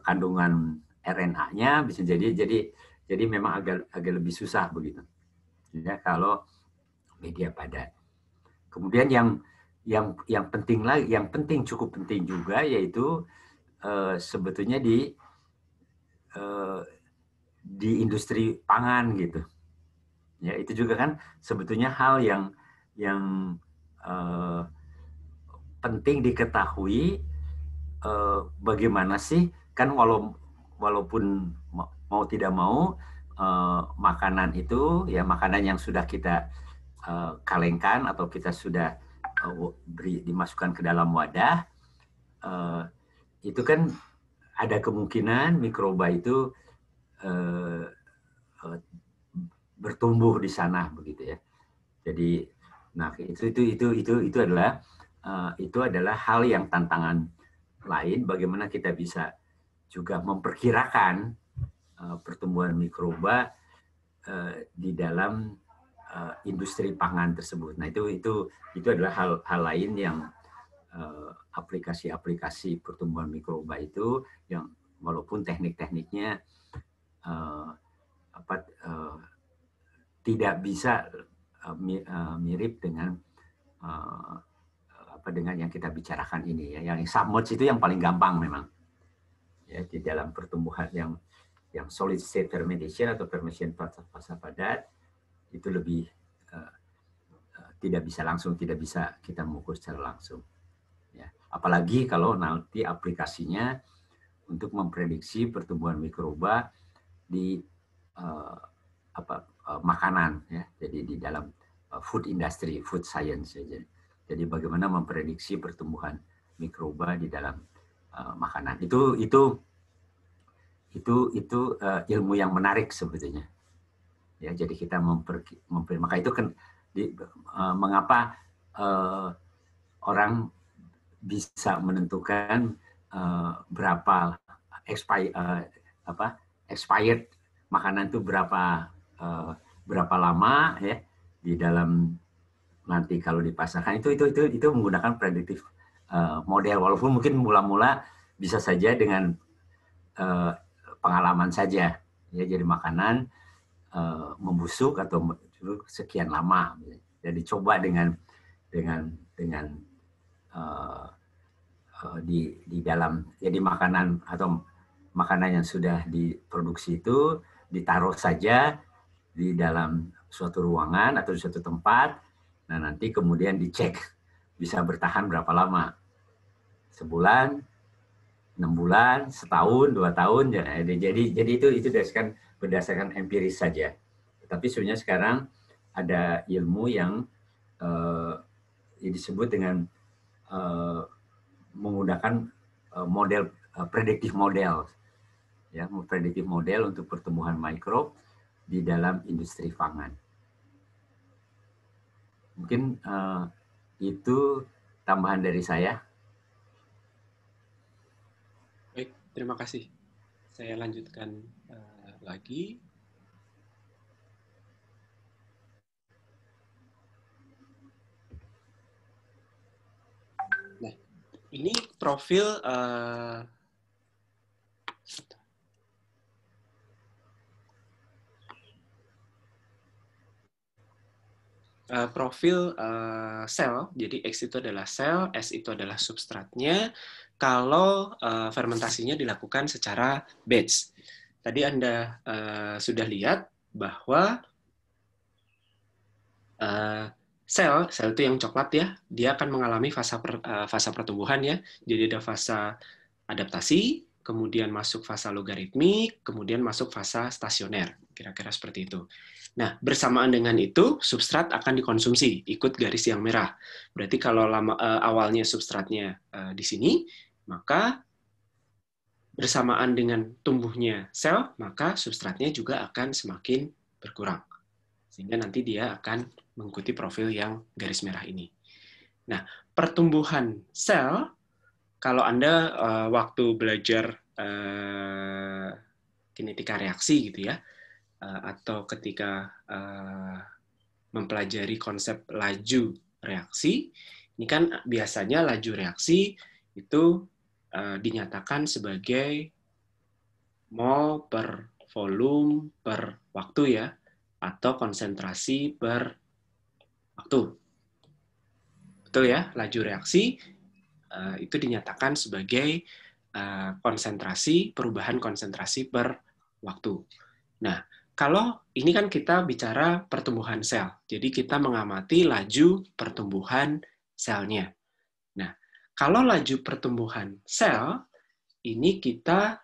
kandungan RNA-nya, bisa jadi memang agak lebih susah begitu, ya, kalau media padat. Kemudian yang penting lagi, cukup penting juga, yaitu sebetulnya di industri pangan gitu. Ya, itu juga kan sebetulnya hal yang penting diketahui, bagaimana sih, kan walaupun mau tidak mau makanan itu, ya, makanan yang sudah kita kalengkan atau kita sudah dimasukkan ke dalam wadah, itu kan ada kemungkinan mikroba itu bertumbuh di sana begitu, ya. Jadi, nah, itu adalah hal yang tantangan lain, bagaimana kita bisa juga memperkirakan pertumbuhan mikroba di dalam industri pangan tersebut. Nah, itu adalah hal lain yang aplikasi pertumbuhan mikroba itu, yang walaupun teknik-tekniknya tidak bisa mirip dengan yang kita bicarakan ini, ya. Yang submerge itu yang paling gampang memang, ya, di dalam pertumbuhan yang solid state fermentation atau fermentation fasa padat, itu lebih tidak bisa kita mengukur secara langsung, ya. Apalagi kalau nanti aplikasinya untuk memprediksi pertumbuhan mikroba di makanan, ya. Jadi di dalam food industry, food science, ya. Jadi bagaimana memprediksi pertumbuhan mikroba di dalam makanan, itu ilmu yang menarik sebetulnya, ya. Jadi kita maka itu kan mengapa orang bisa menentukan berapa expired makanan itu berapa lama, ya, di dalam nanti kalau dipasarkan, itu menggunakan predictive model, walaupun mungkin mula-mula bisa saja dengan pengalaman saja, ya. Jadi makanan membusuk atau sekian lama, jadi coba dengan di dalam, jadi makanan atau makanan yang sudah diproduksi itu ditaruh saja di dalam suatu ruangan atau di suatu tempat. Nah, nanti kemudian dicek bisa bertahan berapa lama, sebulan, 6 bulan, setahun, 2 tahun, ya. Jadi itu berdasarkan empiris saja. Tapi sebenarnya sekarang ada ilmu yang disebut dengan menggunakan model predictive model, ya, predictive model untuk pertumbuhan mikrob di dalam industri pangan. Mungkin itu tambahan dari saya. Baik, terima kasih. Saya lanjutkan lagi. Nah, ini profil sel. Jadi X itu adalah sel, S itu adalah substratnya. Kalau fermentasinya dilakukan secara batch. Tadi Anda sudah lihat bahwa sel itu yang coklat, ya, dia akan mengalami fasa pertumbuhan, ya. Jadi ada fasa adaptasi, kemudian masuk fasa logaritmik, kemudian masuk fasa stasioner, kira-kira seperti itu. Nah, bersamaan dengan itu substrat akan dikonsumsi, ikut garis yang merah. Berarti kalau awalnya substratnya di sini, maka bersamaan dengan tumbuhnya sel, maka substratnya juga akan semakin berkurang. Sehingga nanti dia akan mengikuti profil yang garis merah ini. Nah, pertumbuhan sel, kalau Anda waktu belajar kinetika reaksi gitu ya, atau ketika mempelajari konsep laju reaksi, ini kan biasanya laju reaksi itu dinyatakan sebagai mol per volume per waktu ya, atau konsentrasi per waktu. Betul ya, laju reaksi itu dinyatakan sebagai konsentrasi, perubahan konsentrasi per waktu. Nah, kalau ini kan kita bicara pertumbuhan sel, jadi kita mengamati laju pertumbuhan selnya. Nah, kalau laju pertumbuhan sel, ini kita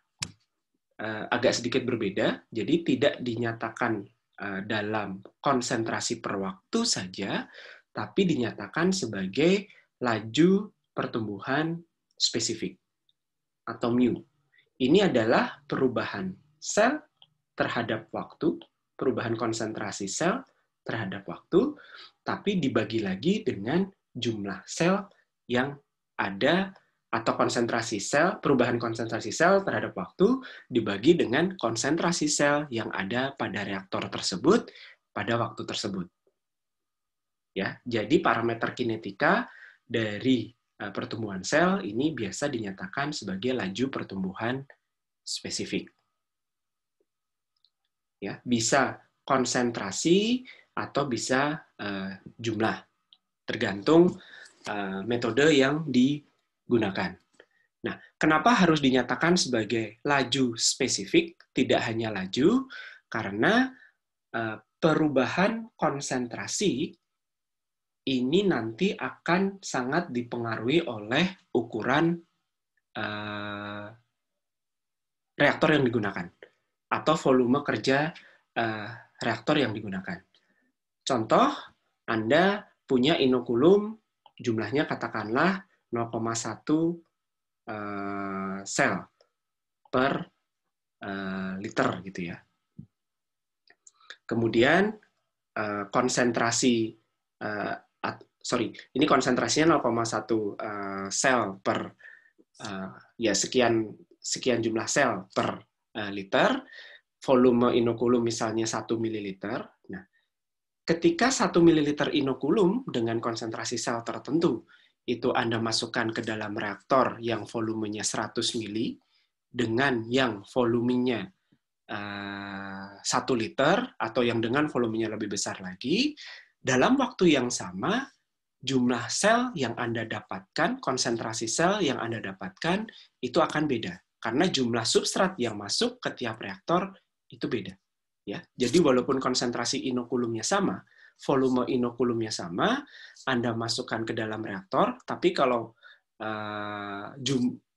agak sedikit berbeda, jadi tidak dinyatakan dalam konsentrasi per waktu saja, tapi dinyatakan sebagai laju pertumbuhan spesifik atau mu. Ini adalah perubahan sel terhadap waktu, perubahan konsentrasi sel terhadap waktu, tapi dibagi lagi dengan jumlah sel yang ada, atau konsentrasi sel, perubahan konsentrasi sel terhadap waktu dibagi dengan konsentrasi sel yang ada pada reaktor tersebut pada waktu tersebut. Ya, jadi parameter kinetika dari pertumbuhan sel ini biasa dinyatakan sebagai laju pertumbuhan spesifik. Ya, bisa konsentrasi atau bisa jumlah, tergantung metode yang digunakan. Nah, kenapa harus dinyatakan sebagai laju spesifik, tidak hanya laju? Karena perubahan konsentrasi ini nanti akan sangat dipengaruhi oleh ukuran reaktor yang digunakan atau volume kerja reaktor yang digunakan. Contoh, Anda punya inokulum, jumlahnya katakanlah 0,1 sel per liter gitu ya. Kemudian konsentrasi, ini konsentrasinya 0,1 sel per ya sekian jumlah sel per liter, volume inokulum misalnya 1 ml. Nah, ketika 1 ml inokulum dengan konsentrasi sel tertentu, itu Anda masukkan ke dalam reaktor yang volumenya 100 ml dengan yang volumenya 1 liter atau yang dengan volumenya lebih besar lagi, dalam waktu yang sama, jumlah sel yang Anda dapatkan, konsentrasi sel yang Anda dapatkan, itu akan beda. Karena jumlah substrat yang masuk ke tiap reaktor itu beda. Ya, jadi walaupun konsentrasi inokulumnya sama, volume inokulumnya sama, Anda masukkan ke dalam reaktor, tapi kalau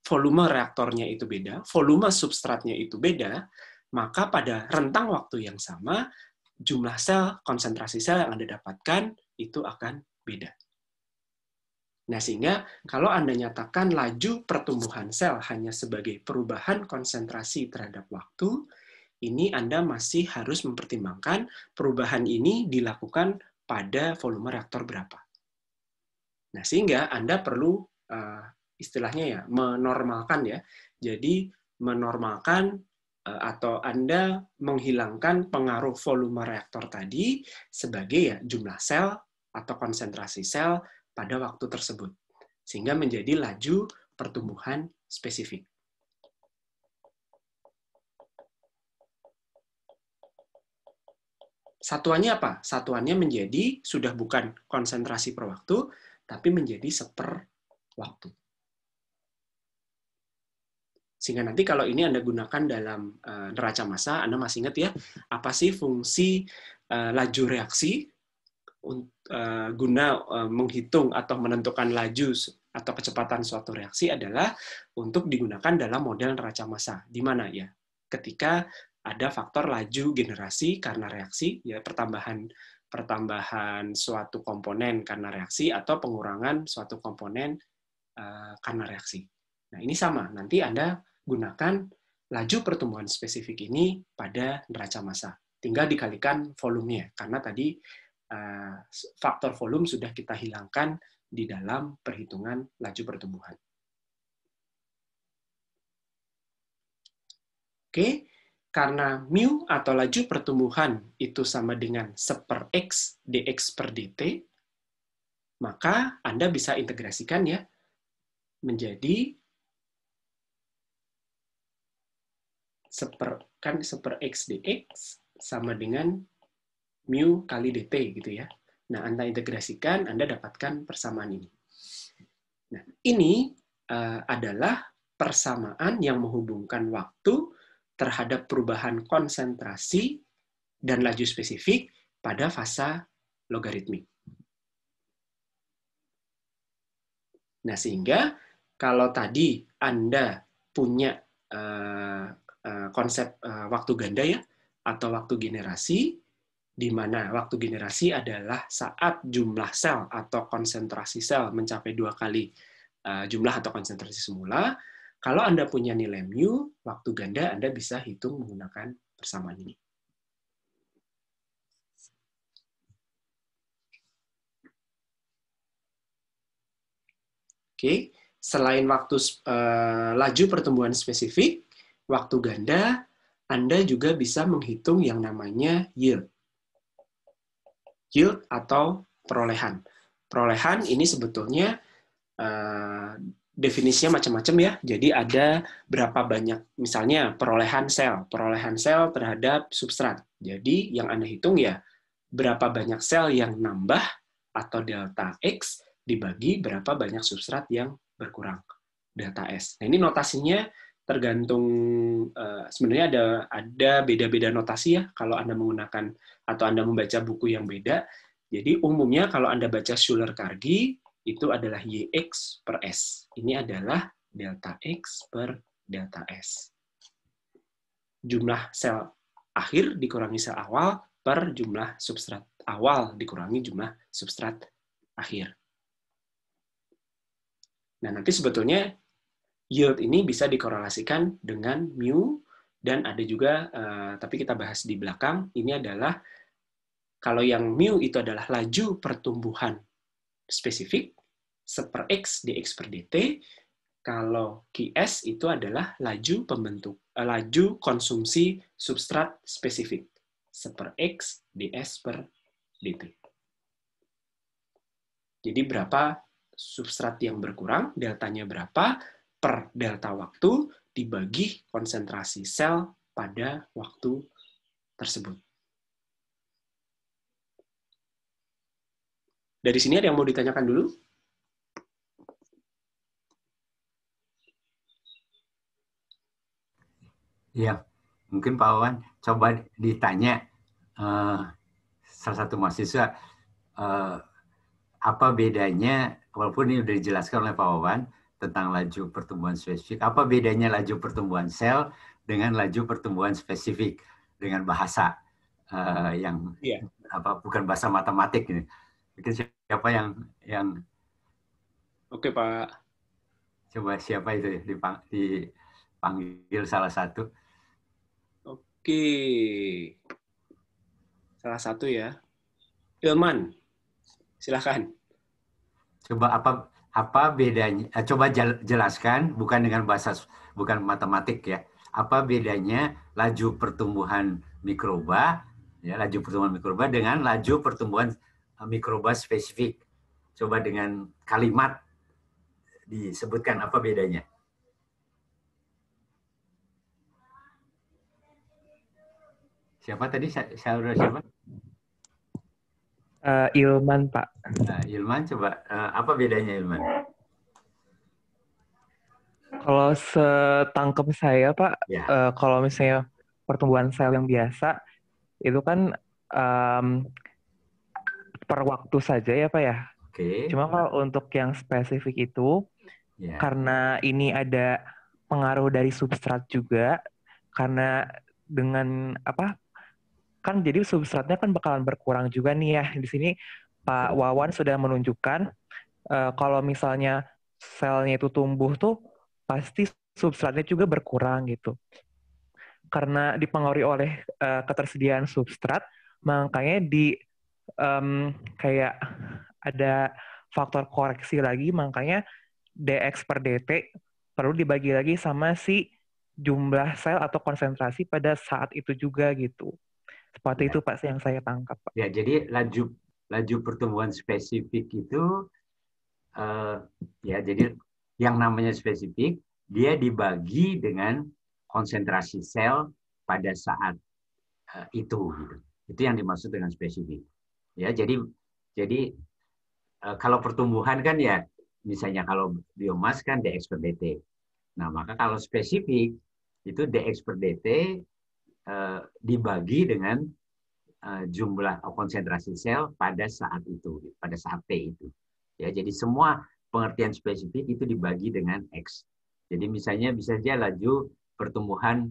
volume reaktornya itu beda, volume substratnya itu beda, maka pada rentang waktu yang sama, jumlah sel, konsentrasi sel yang Anda dapatkan itu akan beda. Nah, sehingga kalau Anda nyatakan laju pertumbuhan sel hanya sebagai perubahan konsentrasi terhadap waktu, ini Anda masih harus mempertimbangkan perubahan ini dilakukan pada volume reaktor berapa. Nah, sehingga Anda perlu istilahnya ya menormalkan ya. Jadi menormalkan atau Anda menghilangkan pengaruh volume reaktor tadi sebagai ya jumlah sel atau konsentrasi sel pada waktu tersebut. Sehingga menjadi laju pertumbuhan spesifik. Satuannya apa? Satuannya menjadi sudah bukan konsentrasi per waktu, tapi menjadi seper waktu. Sehingga nanti kalau ini Anda gunakan dalam neraca massa, Anda masih ingat ya, apa sih fungsi laju reaksi guna menghitung atau menentukan laju atau kecepatan suatu reaksi adalah untuk digunakan dalam model neraca massa. Di mana ya? Ketika ada faktor laju generasi karena reaksi, ya pertambahan suatu komponen karena reaksi atau pengurangan suatu komponen karena reaksi. Nah, ini sama. Nanti Anda gunakan laju pertumbuhan spesifik ini pada neraca massa. Tinggal dikalikan volumenya, karena tadi faktor volume sudah kita hilangkan di dalam perhitungan laju pertumbuhan. Oke, karena mu atau laju pertumbuhan itu sama dengan 1/x dx per dt, maka Anda bisa integrasikan ya menjadi 1/x dx sama dengan mu kali dt gitu ya. Nah, Anda integrasikan, Anda dapatkan persamaan ini. Nah, ini adalah persamaan yang menghubungkan waktu terhadap perubahan konsentrasi dan laju spesifik pada fasa logaritmik. Nah, sehingga kalau tadi Anda punya konsep waktu ganda ya, atau waktu generasi, di mana waktu generasi adalah saat jumlah sel atau konsentrasi sel mencapai 2 kali jumlah atau konsentrasi semula. Kalau Anda punya nilai mu, waktu ganda Anda bisa hitung menggunakan persamaan ini. Oke, selain waktu laju pertumbuhan spesifik, waktu ganda, Anda juga bisa menghitung yang namanya yield. Yield atau perolehan. Perolehan ini sebetulnya definisinya macam-macam ya. Jadi ada berapa banyak, misalnya perolehan sel terhadap substrat. Jadi yang Anda hitung ya berapa banyak sel yang nambah atau delta X dibagi berapa banyak substrat yang berkurang, delta S. Nah, ini notasinya tergantung, sebenarnya ada beda-beda notasi ya kalau Anda menggunakan atau Anda membaca buku yang beda. Jadi umumnya kalau Anda baca Shiller-Kargi itu adalah YX per S. Ini adalah delta X per delta S. Jumlah sel akhir dikurangi sel awal per jumlah substrat awal dikurangi jumlah substrat akhir. Nah, nanti sebetulnya yield ini bisa dikorelasikan dengan mu, dan ada juga, tapi kita bahas di belakang, ini adalah, kalau yang mu itu adalah laju pertumbuhan spesifik, 1/x dx per dt, kalau Qs itu adalah laju konsumsi substrat spesifik, 1/x ds per dt. Jadi berapa substrat yang berkurang, deltanya berapa, per delta waktu, dibagi konsentrasi sel pada waktu tersebut. Dari sini ada yang mau ditanyakan dulu? Ya, mungkin Pak Wawan coba ditanya salah satu mahasiswa apa bedanya, walaupun ini sudah dijelaskan oleh Pak Wawan tentang laju pertumbuhan spesifik, apa bedanya laju pertumbuhan sel dengan laju pertumbuhan spesifik dengan bahasa yang bukan bahasa matematik ini. Mungkin siapa yang Oke, Pak. Coba siapa itu dipanggil salah satu. Oke. Salah satu ya. Ilman. Silakan. Coba apa bedanya? Coba jelaskan, bukan dengan bahasa, bukan matematik ya. Apa bedanya laju pertumbuhan mikroba, ya, laju pertumbuhan mikroba dengan laju pertumbuhan mikroba spesifik. Coba dengan kalimat disebutkan apa bedanya. Siapa tadi? Saudara siapa? Ilman, Pak. Ilman, coba apa bedanya Ilman? Kalau setangkep saya, Pak, Ya. kalau misalnya pertumbuhan sel yang biasa, itu kan per waktu saja ya, Pak ya. Oke. Cuma kalau untuk yang spesifik itu, Ya. karena ini ada pengaruh dari substrat juga, karena dengan kan jadi substratnya kan bakalan berkurang juga nih ya. Di sini Pak Wawan sudah menunjukkan kalau misalnya selnya itu tumbuh tuh pasti substratnya juga berkurang gitu. Karena dipengaruhi oleh ketersediaan substrat, makanya kayak ada faktor koreksi lagi, makanya dx per dt perlu dibagi lagi sama si jumlah sel atau konsentrasi pada saat itu juga gitu. Seperti itu Pak yang saya tangkap, Pak. Ya, jadi laju pertumbuhan spesifik itu ya, jadi yang namanya spesifik dia dibagi dengan konsentrasi sel pada saat itu gitu. Itu yang dimaksud dengan spesifik. Ya, jadi kalau pertumbuhan kan ya misalnya kalau biomas kan dx per dt. Nah, maka kalau spesifik itu dx per dt dibagi dengan jumlah konsentrasi sel pada saat itu, pada saat T itu. Ya, jadi semua pengertian spesifik itu dibagi dengan X. Jadi misalnya bisa saja laju pertumbuhan,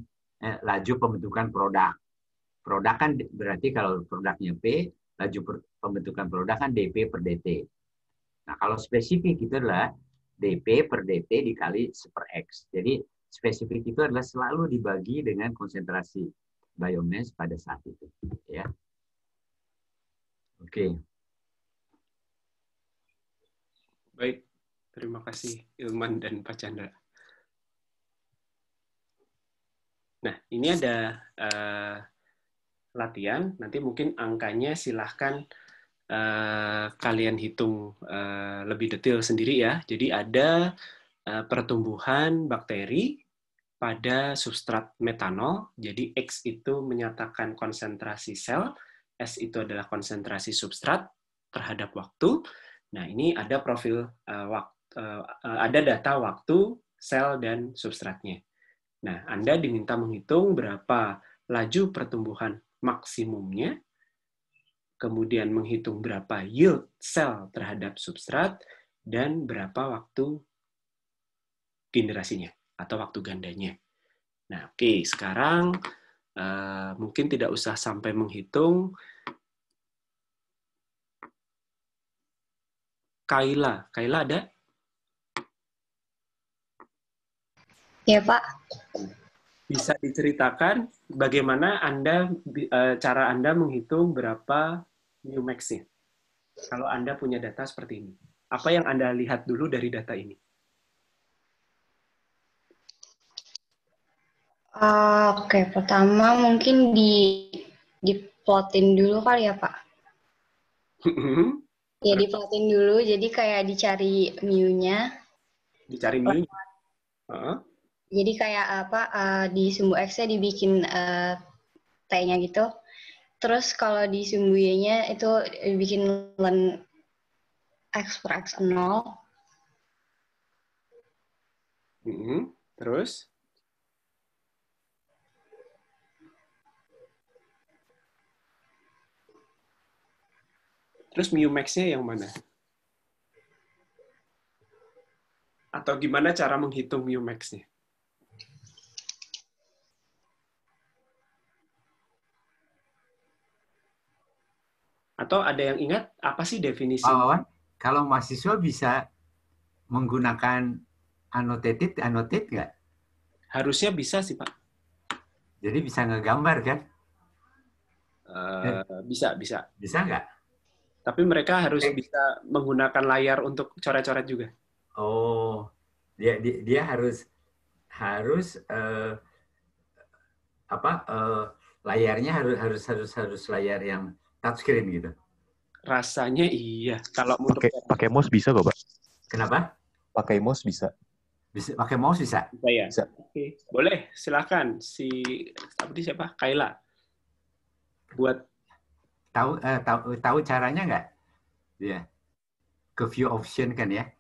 laju pembentukan produk. Produk kan berarti kalau produknya P, laju pembentukan produk kan dP per dt. Nah, kalau spesifik itu adalah dP per dt dikali per X. Jadi spesifik itu adalah selalu dibagi dengan konsentrasi biomass pada saat itu. Ya. Oke. Baik, terima kasih Ilman dan Pak Chandra. Nah, ini ada latihan. Nanti mungkin angkanya silahkan kalian hitung lebih detail sendiri ya. Jadi ada pertumbuhan bakteri pada substrat metanol. Jadi X itu menyatakan konsentrasi sel, S itu adalah konsentrasi substrat terhadap waktu. Nah, ini ada profil ada data waktu, sel, dan substratnya. Nah, Anda diminta menghitung berapa laju pertumbuhan maksimumnya, kemudian menghitung berapa yield sel terhadap substrat, dan berapa waktu generasinya atau waktu gandanya. Nah, oke, sekarang mungkin tidak usah sampai menghitung. Kaila ada? Ya, Pak. Bisa diceritakan bagaimana cara Anda menghitung berapa mu max-nya? Kalau Anda punya data seperti ini. Apa yang Anda lihat dulu dari data ini? Oke, pertama mungkin diplotin dulu kali ya, Pak. Ya, diplotin dulu, jadi kayak dicari mu-nya. Dicari mu-nya. Jadi kayak di sumbu X-nya dibikin T-nya gitu. Terus kalau di sumbu Y-nya itu dibikin ln X per X 0. Terus? Terus mu max-nya yang mana? Atau gimana cara menghitung mu max-nya? Atau ada yang ingat apa sih definisi? Pak Wawan, kalau mahasiswa bisa menggunakan annotate nggak? Harusnya bisa sih, Pak. Jadi bisa ngegambar kan? Bisa. Bisa nggak? Tapi mereka harus bisa menggunakan layar untuk coret-coret juga. Oh, dia harus layarnya harus layar yang touchscreen gitu. Rasanya iya. Kalau pakai mouse bisa kok, Pak. Kenapa? Pakai mouse bisa. Bisa pakai mouse bisa? Ya? Bisa. Oke. Boleh, silakan siapa? Kaila. Buat tahu caranya nggak? Ya. Ke view option kan ya.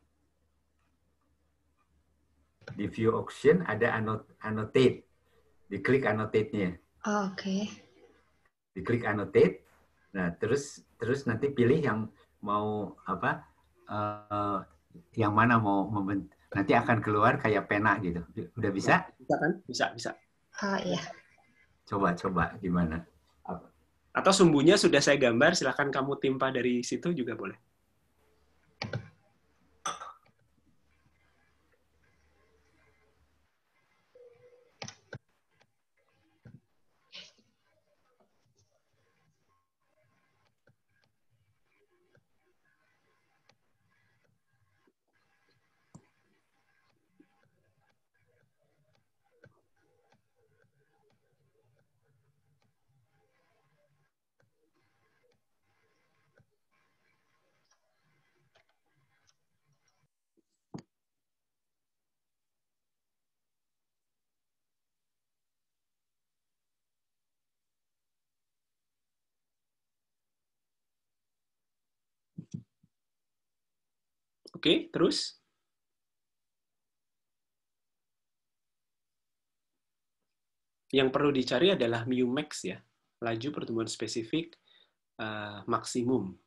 Di view option ada annotate. Diklik annotate-nya. Oke. Diklik annotate. Nah, terus nanti pilih yang mau yang mana mau nanti akan keluar kayak pena gitu. Udah bisa? Bisa kan? Bisa. Iya. Coba gimana? Atau sumbunya sudah saya gambar, silakan kamu timpa dari situ juga boleh. Oke, terus? Yang perlu dicari adalah mu max ya, laju pertumbuhan spesifik maksimum.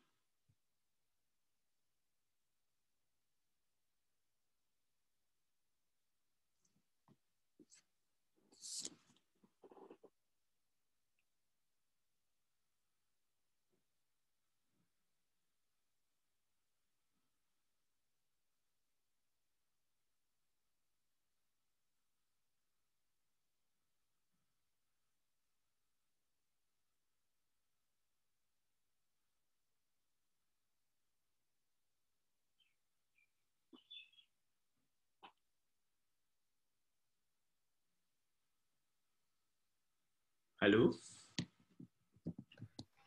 Halo?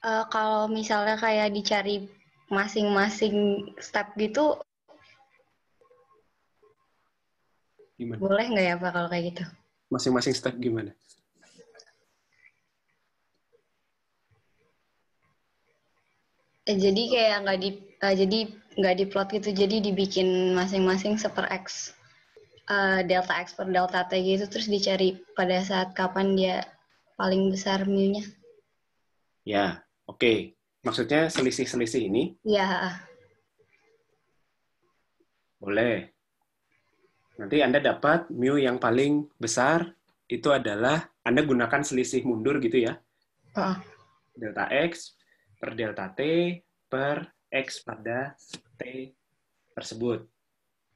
Kalau misalnya kayak dicari masing-masing step gitu, Gimana? boleh nggak ya Pak kalau kayak gitu? Masing-masing step gimana? Jadi kayak nggak diplot gitu, jadi dibikin masing-masing seper X. Delta X per delta T gitu, terus dicari pada saat kapan dia paling besar mu-nya. Ya, oke. Maksudnya selisih-selisih ini? Ya, Boleh. Nanti Anda dapat mu yang paling besar, itu adalah Anda gunakan selisih mundur gitu ya. Delta X per delta T per X pada T tersebut.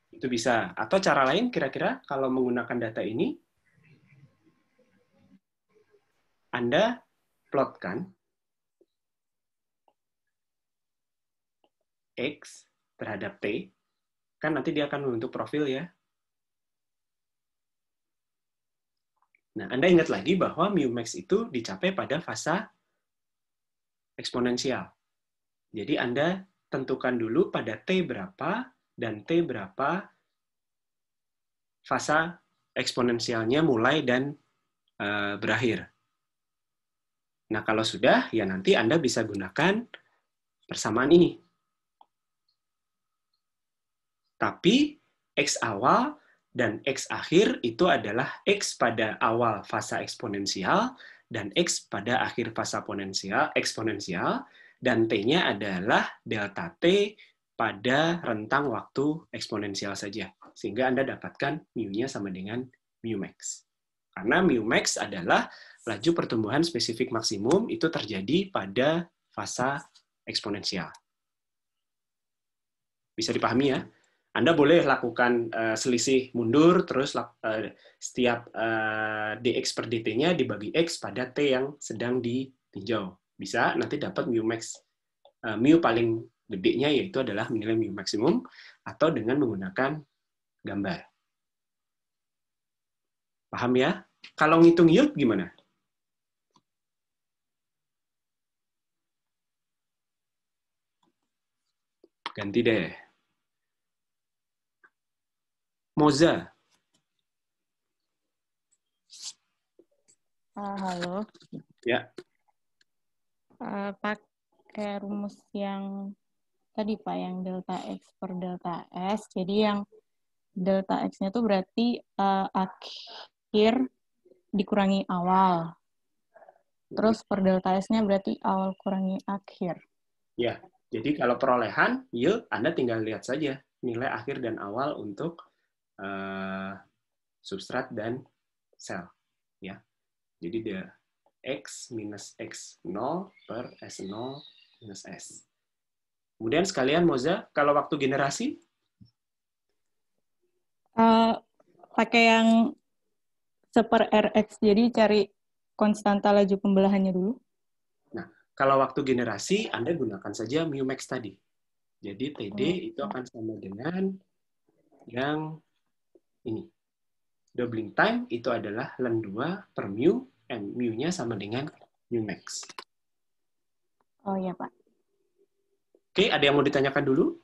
Itu bisa. Atau cara lain kira-kira kalau menggunakan data ini, Anda plotkan X terhadap T, kan nanti dia akan membentuk profil ya. Nah, Anda ingat lagi bahwa mu max itu dicapai pada fasa eksponensial. Jadi Anda tentukan dulu pada T berapa dan T berapa fasa eksponensialnya mulai dan berakhir. Nah, kalau sudah, ya nanti Anda bisa gunakan persamaan ini. Tapi X awal dan X akhir itu adalah X pada awal fasa eksponensial dan X pada akhir fasa eksponensial, dan T-nya adalah delta T pada rentang waktu eksponensial saja. Sehingga Anda dapatkan mu-nya sama dengan mu max. Karena mu max adalah laju pertumbuhan spesifik maksimum itu terjadi pada fasa eksponensial. Bisa dipahami ya? Anda boleh lakukan selisih mundur, terus setiap dx per dt-nya dibagi x pada t yang sedang ditinjau. Bisa, nanti dapat mu max. Mu paling gedenya yaitu adalah nilai mu maksimum, atau dengan menggunakan gambar. Paham ya? Kalau ngitung yield gimana? Ganti deh. Moza. Halo. Ya. Pakai rumus yang tadi Pak, yang delta X per delta S. Jadi yang delta X-nya itu berarti akhir dikurangi awal. Terus per delta S-nya berarti awal kurangi akhir. Ya, jadi kalau perolehan yield, Anda tinggal lihat saja nilai akhir dan awal untuk substrat dan sel. Ya, jadi dia X minus X0 per S0 minus S. Kemudian sekalian, Moza, kalau waktu generasi? Pakai yang seper RX, jadi cari konstanta laju pembelahannya dulu. Nah, kalau waktu generasi, Anda gunakan saja mu max tadi. Jadi TD itu akan sama dengan yang ini. Doubling time itu adalah ln 2 per mu, mu-nya sama dengan mu max. Oh iya, Pak. Oke, ada yang mau ditanyakan dulu?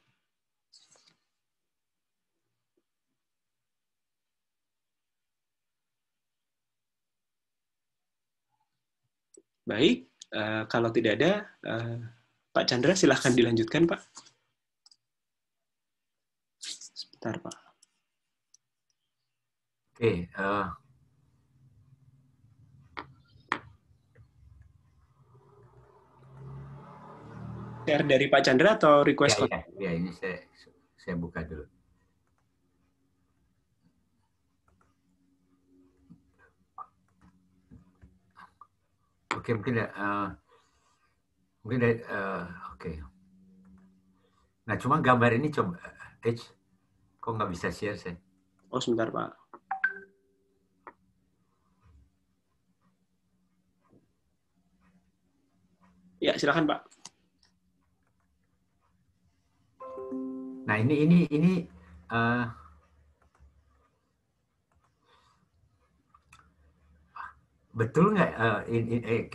Baik, kalau tidak ada, Pak Chandra silahkan dilanjutkan, Pak. Bentar, Pak. Oke, Share dari Pak Chandra atau request? ya, ini saya buka dulu. Oke, mungkin oke. Nah, cuma gambar ini coba, kok nggak bisa share saya? Oh, sebentar, Pak. Ya, silakan, Pak. Nah, ini betul nggak?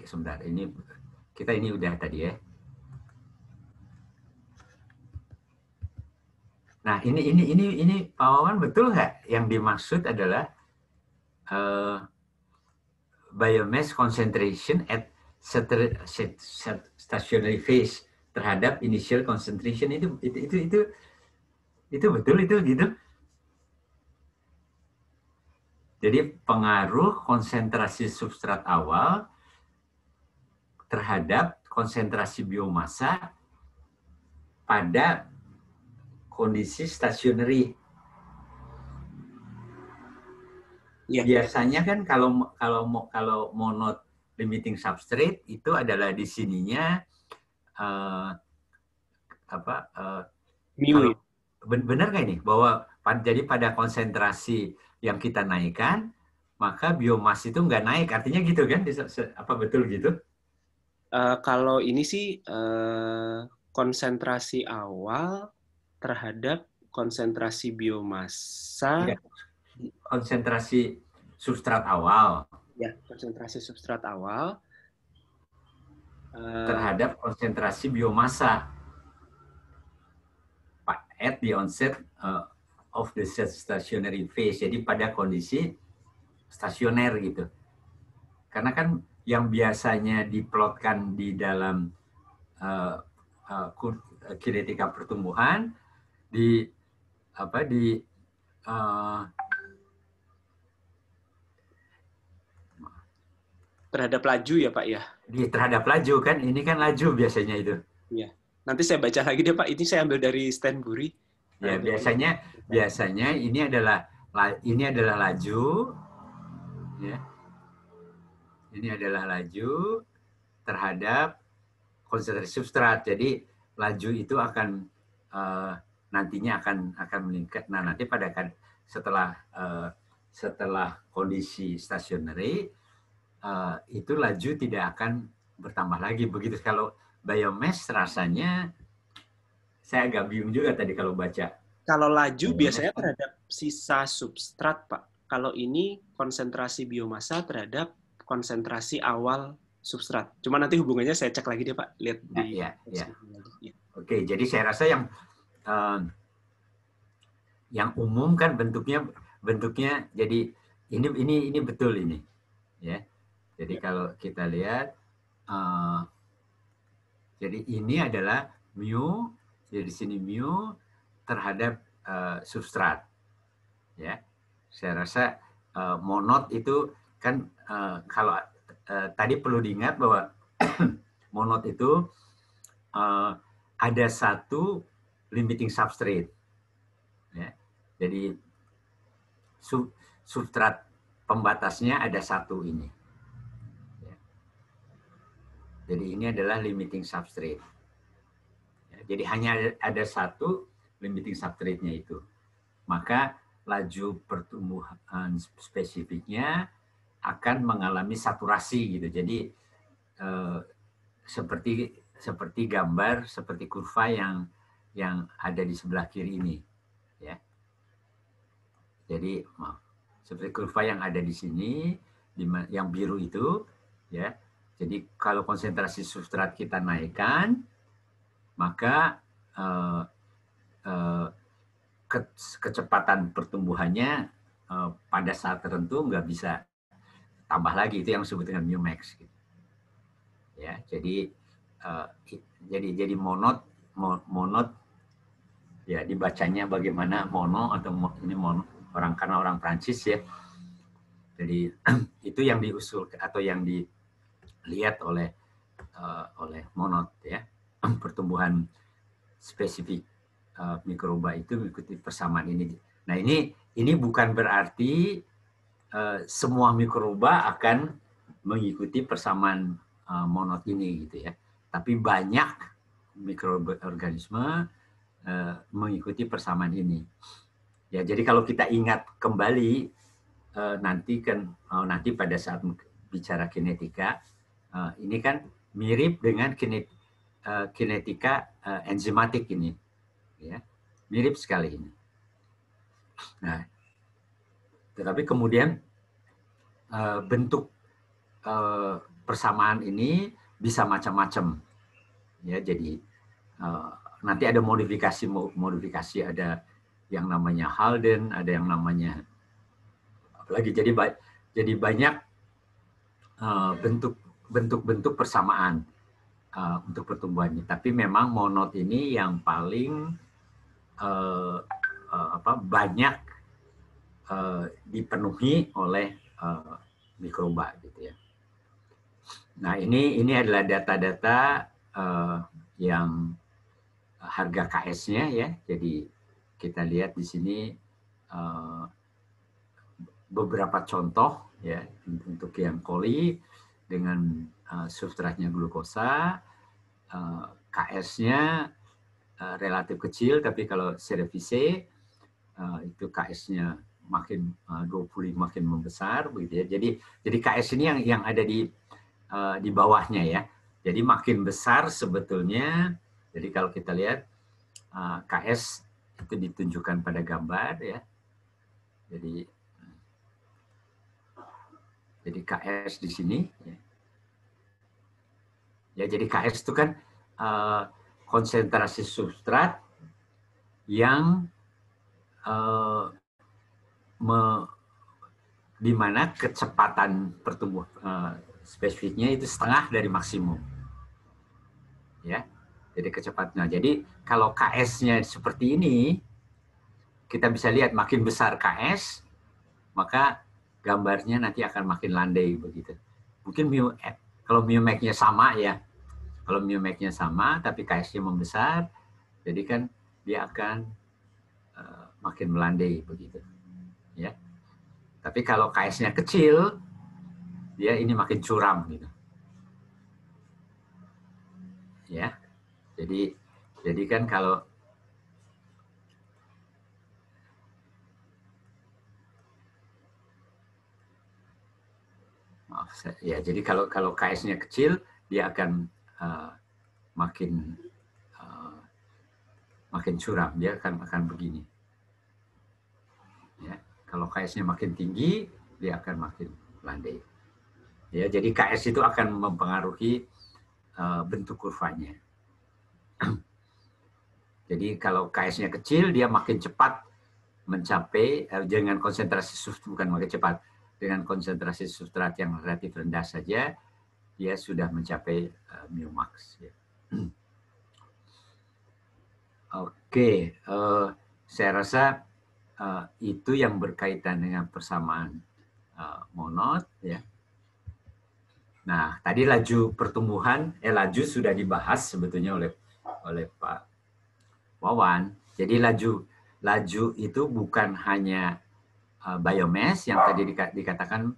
Sebentar, ini kita ini udah tadi ya. Nah, ini Pak Wawan, betul nggak yang dimaksud adalah biomass concentration at stationary phase terhadap initial concentration itu betul itu gitu. Jadi pengaruh konsentrasi substrat awal terhadap konsentrasi biomasa pada kondisi stationary. Ya. Biasanya kan kalau monod limiting substrate itu adalah di sininya Mu. Benar nggak ini bahwa jadi pada konsentrasi yang kita naikkan maka biomas itu nggak naik, artinya gitu kan? Apa betul gitu? Kalau ini sih konsentrasi awal terhadap konsentrasi biomasa. Ya, konsentrasi substrat awal. Ya, konsentrasi substrat awal terhadap konsentrasi biomasa at the onset of the stationary phase. Jadi pada kondisi stasioner gitu. Karena kan yang biasanya diplotkan di dalam kinetika pertumbuhan terhadap laju ya Pak ya? Terhadap laju kan, ini kan laju biasanya itu. Iya. Nanti saya baca lagi deh Pak. Ini saya ambil dari Stanbury. Ya, biasanya ini adalah laju, ya. Ini adalah laju terhadap konsentrasi substrat. Jadi laju itu akan nantinya akan meningkat. Nah, nanti setelah kondisi stationary itu laju tidak akan bertambah lagi. Begitu kalau biomass rasanya saya agak bingung juga tadi kalau baca. Kalau laju biasanya terhadap sisa substrat, Pak. Kalau ini konsentrasi biomasa terhadap konsentrasi awal substrat. Cuma nanti hubungannya saya cek lagi deh, Pak. Lihat di. Ya. Oke, jadi saya rasa yang umum kan bentuknya jadi ini betul ini, ya. Jadi kalau kita lihat, jadi ini adalah mu, jadi sini mu terhadap substrat, ya. Saya rasa monod itu kan kalau tadi perlu diingat bahwa monod itu ada satu limiting substrate, ya. Jadi substrat pembatasnya ada satu ini. Ya. Jadi ini adalah limiting substrate. Ya, jadi hanya ada satu limiting substrate-nya itu. Maka laju pertumbuhan spesifiknya akan mengalami saturasi gitu. Jadi seperti gambar, seperti kurva yang ada di sebelah kiri ini, ya. Jadi seperti kurva yang ada di sini, yang biru itu, ya. Jadi kalau konsentrasi substrat kita naikkan, maka kecepatan pertumbuhannya pada saat tertentu nggak bisa tambah lagi, itu yang disebut dengan mu max. Gitu. Ya, jadi monod Ya, dibacanya bagaimana mono atau ini mono karena orang Prancis ya. Jadi itu yang diusul atau yang dilihat oleh Monod ya. Pertumbuhan spesifik mikroba itu mengikuti persamaan ini. Nah, ini bukan berarti semua mikroba akan mengikuti persamaan Monod ini gitu ya. Tapi banyak mikroorganisme mengikuti persamaan ini. Ya, jadi kalau kita ingat kembali nanti pada saat bicara kinetika, ini kan mirip dengan kinetika enzimatik ini, ya, mirip sekali ini. Nah, tetapi kemudian bentuk persamaan ini bisa macam-macam, ya. Jadi nanti ada modifikasi, ada yang namanya Halden, ada yang namanya apalagi. Jadi banyak bentuk persamaan untuk pertumbuhannya. Tapi memang Monod ini yang paling banyak dipenuhi oleh mikroba gitu ya. Nah, ini adalah data-data yang harga KS-nya ya. Jadi kita lihat di sini beberapa contoh ya untuk yang koli dengan substratnya glukosa, KS-nya relatif kecil, tapi kalau cerevisiae itu KS-nya makin 20 makin membesar begitu ya. Jadi KS ini yang ada di bawahnya ya. Jadi makin besar sebetulnya. Jadi kalau kita lihat KS itu ditunjukkan pada gambar ya. Jadi KS di sini ya. Jadi KS itu kan konsentrasi substrat yang di mana kecepatan pertumbuhan spesifiknya itu setengah dari maksimum. Ya. Jadi kecepatan. Jadi kalau KS-nya seperti ini, kita bisa lihat makin besar KS, maka gambarnya nanti akan makin landai begitu. Mungkin kalau mu-max-nya sama ya. Kalau mu-max-nya sama tapi KS-nya membesar, jadi kan dia akan makin melandai begitu. Ya. Tapi kalau KS-nya kecil, dia ini makin curam gitu. Ya. Jadi kan kalau jadi kalau KS-nya kecil, dia akan makin curam, dia akan begini. Ya, kalau KS-nya makin tinggi, dia akan makin landai. Ya, jadi KS itu akan mempengaruhi bentuk kurvanya. Jadi kalau KS-nya kecil, dia makin cepat mencapai dengan konsentrasi substrat, bukan makin cepat, dengan konsentrasi substrat yang relatif rendah saja, dia sudah mencapai mu-max. Ya. Oke, saya rasa itu yang berkaitan dengan persamaan Monod. Ya. Nah, tadi laju pertumbuhan, laju sudah dibahas sebetulnya oleh Pak Wawan. Jadi laju itu bukan hanya biomass yang tadi dikatakan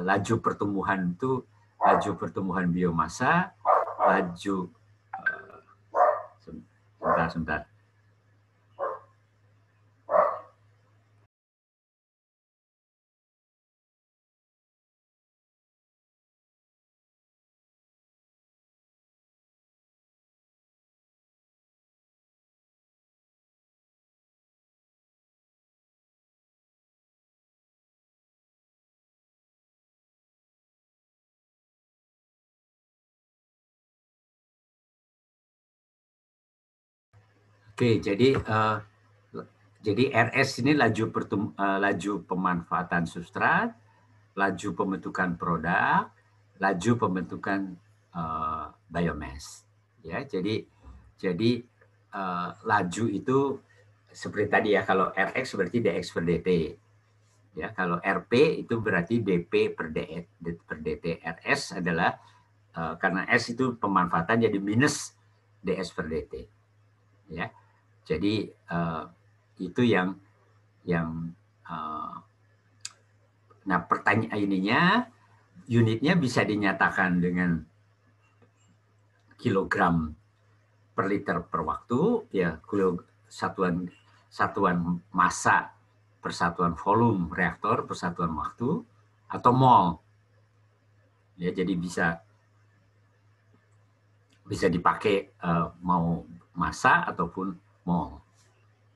laju pertumbuhan itu laju pertumbuhan biomasa, laju sebentar. Oke, jadi RS ini laju pemanfaatan substrat, laju pembentukan produk, laju pembentukan biomass. Ya, jadi laju itu seperti tadi ya, kalau Rx berarti dx per dt. Ya, kalau Rp itu berarti dp per dt. Rs adalah karena S itu pemanfaatan jadi minus ds per dt. Ya, jadi itu yang nah pertanyaan ininya unitnya bisa dinyatakan dengan kilogram per liter per waktu, ya satuan massa per satuan volume reaktor per satuan waktu, atau mol. Ya, jadi bisa dipakai mau massa ataupun mol.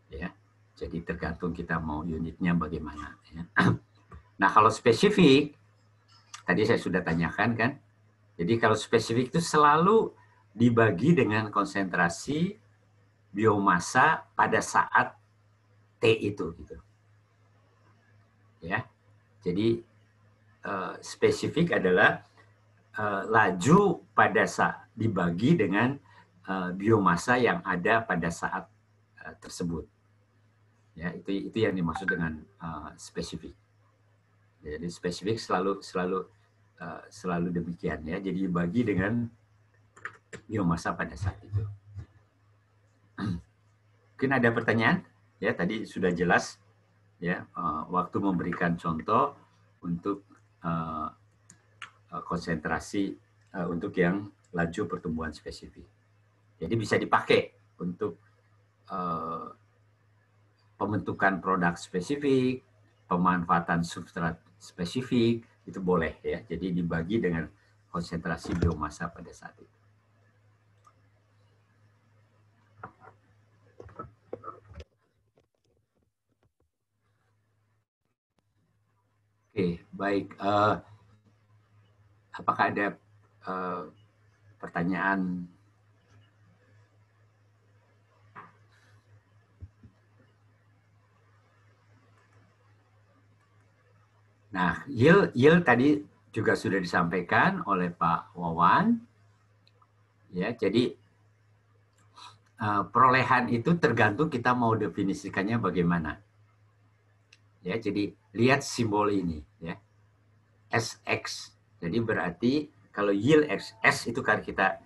Ya, jadi tergantung kita mau unitnya bagaimana. Ya. Nah, kalau spesifik, tadi saya sudah tanyakan kan. Jadi kalau spesifik itu selalu dibagi dengan konsentrasi biomassa pada saat T itu, gitu. Ya, jadi spesifik adalah laju pada saat dibagi dengan biomassa yang ada pada saat tersebut. Ya, itu yang dimaksud dengan spesifik. Jadi spesifik selalu demikian ya. Jadi dibagi dengan biomassa pada saat itu. Mungkin ada pertanyaan? Ya, tadi sudah jelas ya, waktu memberikan contoh untuk konsentrasi untuk yang laju pertumbuhan spesifik. Jadi bisa dipakai untuk pembentukan produk spesifik, pemanfaatan substrat spesifik, itu boleh ya. Jadi dibagi dengan konsentrasi biomassa pada saat itu. Oke, baik. Apakah ada pertanyaan? Nah, yield tadi juga sudah disampaikan oleh Pak Wawan. Ya, jadi perolehan itu tergantung kita mau definisikannya bagaimana. Ya, jadi lihat simbol ini ya. SX. Jadi berarti kalau yield X, S itu kan kita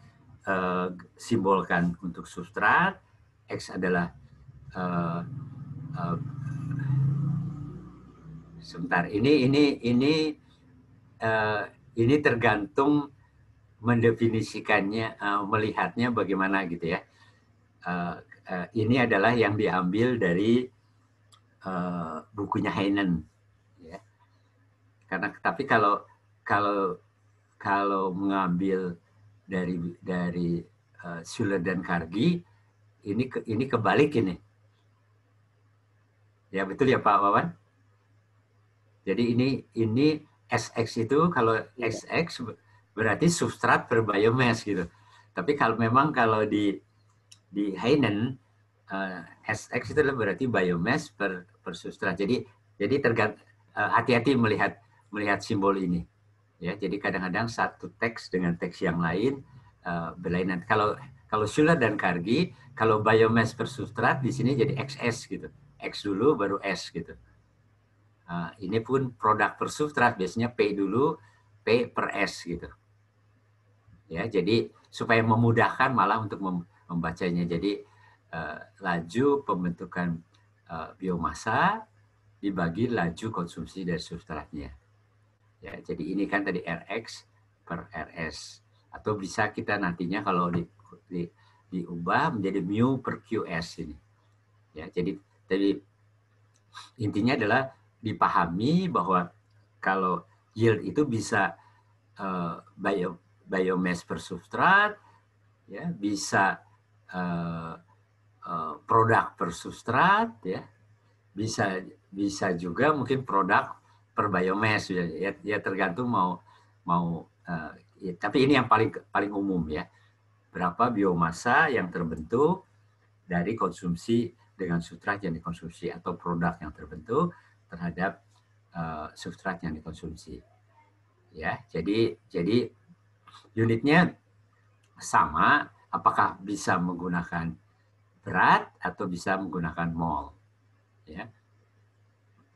simbolkan untuk substrat, X adalah sebentar. Ini tergantung mendefinisikannya, melihatnya bagaimana gitu ya. Ini adalah yang diambil dari bukunya Heinen. Ya. Tapi kalau mengambil dari Schuller dan Kargi, ini kebalik ini. Ya betul ya Pak Wawan. Jadi ini SX itu kalau XX berarti substrat per biomass gitu. Tapi kalau di Heinen SX itu berarti biomass per substrat. Jadi hati-hati melihat simbol ini. Ya, jadi kadang-kadang satu teks dengan teks yang lain berlainan. Kalau Schuller dan Kargi, kalau biomass per substrat di sini jadi XS gitu. X dulu baru S gitu. Ini pun produk per substrat biasanya P dulu, P per S gitu. Ya, jadi supaya memudahkan malah untuk membacanya. Jadi laju pembentukan biomassa dibagi laju konsumsi dari substratnya. Ya, jadi ini kan tadi Rx per Rs. Atau bisa kita nantinya kalau diubah menjadi mu per Qs ini. Ya, jadi intinya adalah dipahami bahwa kalau yield itu bisa biomass per substrat, ya, bisa produk per substrat, ya, bisa juga mungkin produk per biomass, ya tergantung mau ya, tapi ini yang paling umum ya, berapa biomassa yang terbentuk dari konsumsi dengan substrat yang dikonsumsi atau produk yang terbentuk terhadap substrat yang dikonsumsi. Ya, jadi unitnya sama. Apakah bisa menggunakan berat atau bisa menggunakan mol. Ya.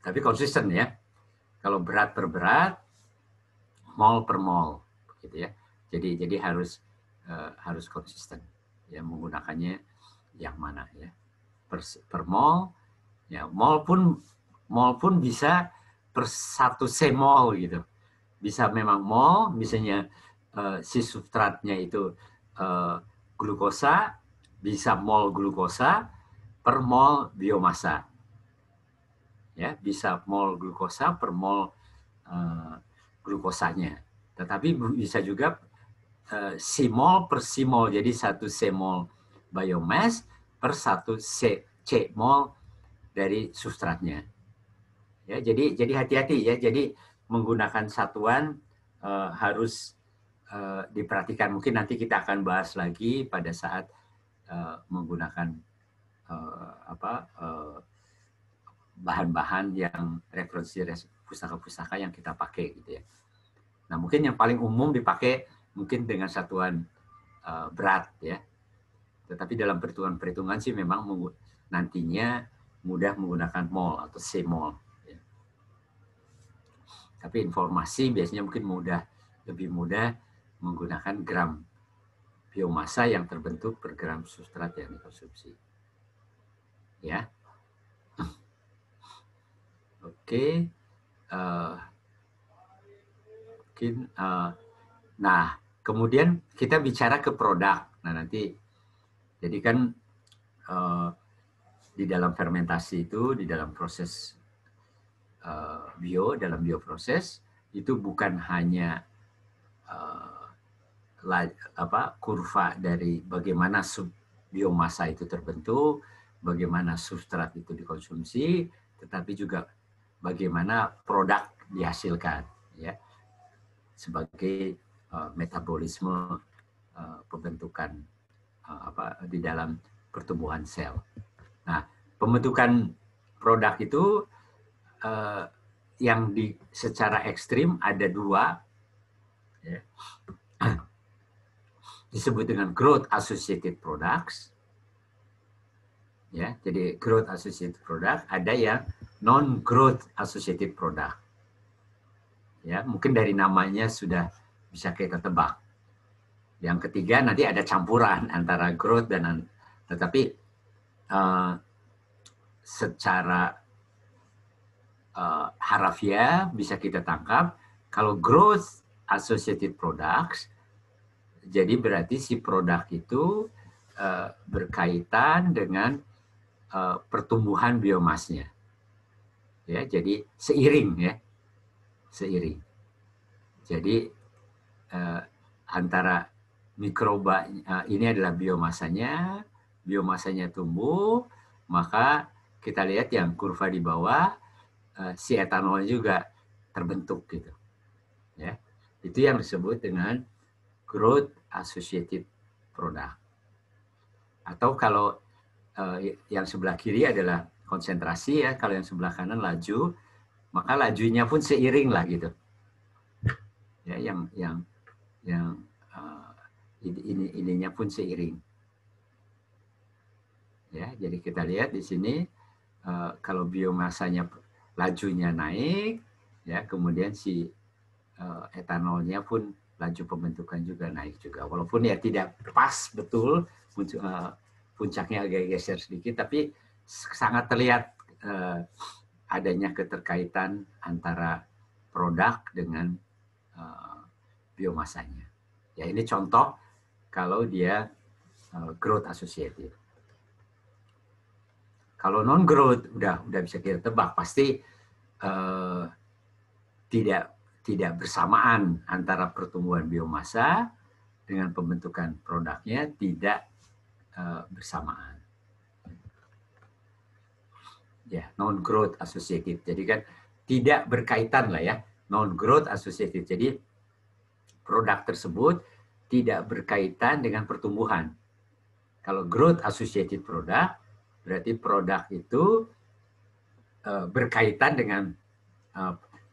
Tapi konsisten ya. Kalau berat per berat, mol per mol, gitu ya. Jadi harus konsisten ya, menggunakannya yang mana ya. Per mol, ya mol pun bisa per 1 semol gitu. Bisa memang mol, misalnya si substratnya itu glukosa, bisa mol glukosa per mol biomasa. Ya, bisa mol glukosa per mol glukosanya. Tetapi bisa juga simol per simol, jadi 1 semol biomass per 1 C-mol dari substratnya. Ya, jadi hati-hati ya. Jadi menggunakan satuan harus diperhatikan. Mungkin nanti kita akan bahas lagi pada saat menggunakan bahan-bahan yang referensi pustaka-pustaka yang kita pakai gitu ya. Nah, mungkin yang paling umum dipakai mungkin dengan satuan berat ya. Tetapi dalam perhitungan-perhitungan sih memang nantinya mudah menggunakan mol atau C-mol. Ya. Tapi informasi biasanya mungkin lebih mudah menggunakan gram biomasa yang terbentuk per gram substrat yang dikonsumsi. Ya. Oke. Nah, kemudian kita bicara ke produk. Nah, nanti jadi kan di dalam fermentasi itu, di dalam proses dalam bioproses itu bukan hanya kurva dari bagaimana biomasa itu terbentuk, bagaimana substrat itu dikonsumsi, tetapi juga bagaimana produk dihasilkan ya sebagai metabolisme pembentukan di dalam pertumbuhan sel. Nah, pembentukan produk itu yang secara ekstrim ada 2 ya. Disebut dengan growth associated products. Ya, jadi growth associated product, ada yang non growth associated product. Ya, mungkin dari namanya sudah bisa kita tebak. Yang ketiga nanti ada campuran antara growth dan tetapi secara harafiah bisa kita tangkap kalau growth associated products, jadi berarti si produk itu berkaitan dengan pertumbuhan biomasnya. Ya, jadi seiring ya. Seiring. Jadi antara mikroba ini adalah biomasanya tumbuh, maka kita lihat yang kurva di bawah si etanol juga terbentuk gitu. Ya. Itu yang disebut dengan growth associated product. Atau kalau yang sebelah kiri adalah konsentrasi ya, kalau yang sebelah kanan laju, maka lajunya pun seiring lah gitu. Ya, ininya pun seiring. Ya, jadi kita lihat di sini kalau biomasanya lajunya naik, ya kemudian si etanolnya pun laju pembentukan juga naik juga. Walaupun ya tidak pas betul, puncaknya agak geser sedikit, tapi sangat terlihat adanya keterkaitan antara produk dengan biomasanya. Ya, ini contoh kalau dia growth associated. Kalau non growth udah bisa kita tebak, pasti tidak bersamaan antara pertumbuhan biomasa dengan pembentukan produknya, tidak bersamaan. Ya, non growth associated. Jadi kan tidak berkaitan lah ya, non growth associated. Jadi produk tersebut tidak berkaitan dengan pertumbuhan. Kalau growth associated product, berarti produk itu berkaitan dengan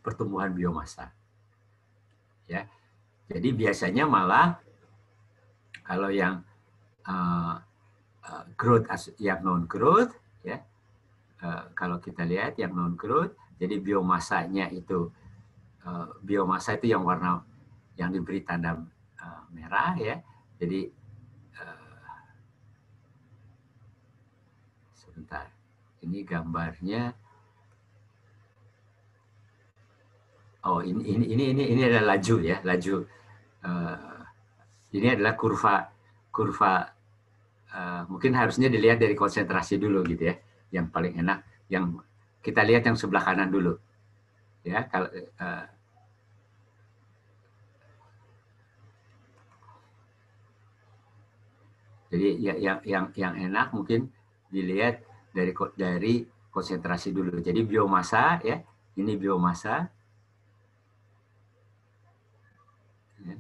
pertumbuhan biomasa. Ya, jadi biasanya malah kalau yang growth yang non growth, ya. Kalau kita lihat yang non growth, jadi biomasanya itu biomasa itu yang warna yang diberi tanda merah, ya. Jadi sebentar, ini gambarnya. Oh, ini adalah laju, ya, laju. Ini adalah kurva mungkin harusnya dilihat dari konsentrasi dulu gitu ya, yang paling enak. Yang kita lihat yang sebelah kanan dulu, ya. Kalau jadi yang enak mungkin dilihat dari konsentrasi dulu. Jadi biomasa, ya, ini biomasa. Ya.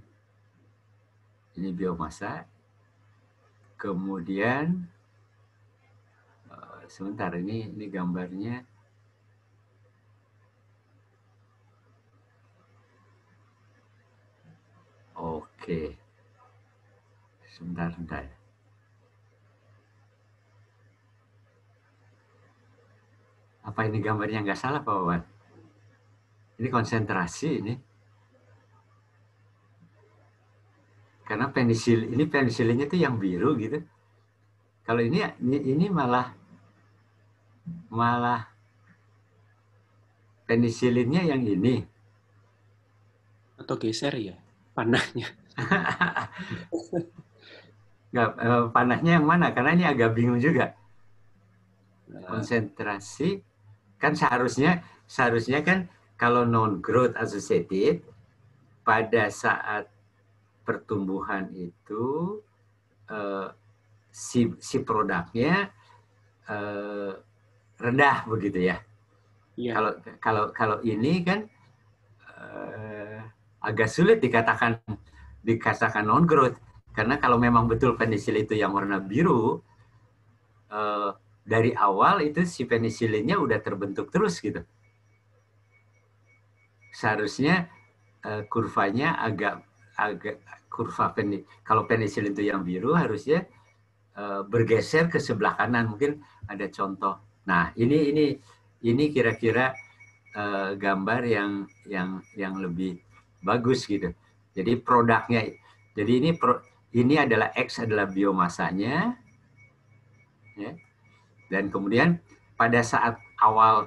Ini biomasa. Kemudian sebentar, ini gambarnya. Oke. Sebentar. Apa ini gambarnya nggak salah, Pak Wawan? Ini konsentrasi ini. Karena penisilinnya itu yang biru gitu. Kalau ini malah penisilinnya yang ini. Atau geser ya panahnya? Nggak, panahnya yang mana? Karena ini agak bingung juga. Konsentrasi kan seharusnya kan kalau non growth associated pada saat pertumbuhan itu si produknya rendah begitu ya. Yeah. Kalau ini kan agak sulit dikatakan non growth, karena kalau memang betul penisilin itu yang warna biru, dari awal itu si penisilinnya udah terbentuk terus gitu. Seharusnya kurvanya agak kurva kalau penisilin itu yang biru harusnya bergeser ke sebelah kanan. Mungkin ada contoh. Nah, ini kira-kira gambar yang lebih bagus gitu. Jadi produknya, jadi ini adalah X adalah biomasanya, ya. Dan kemudian pada saat awal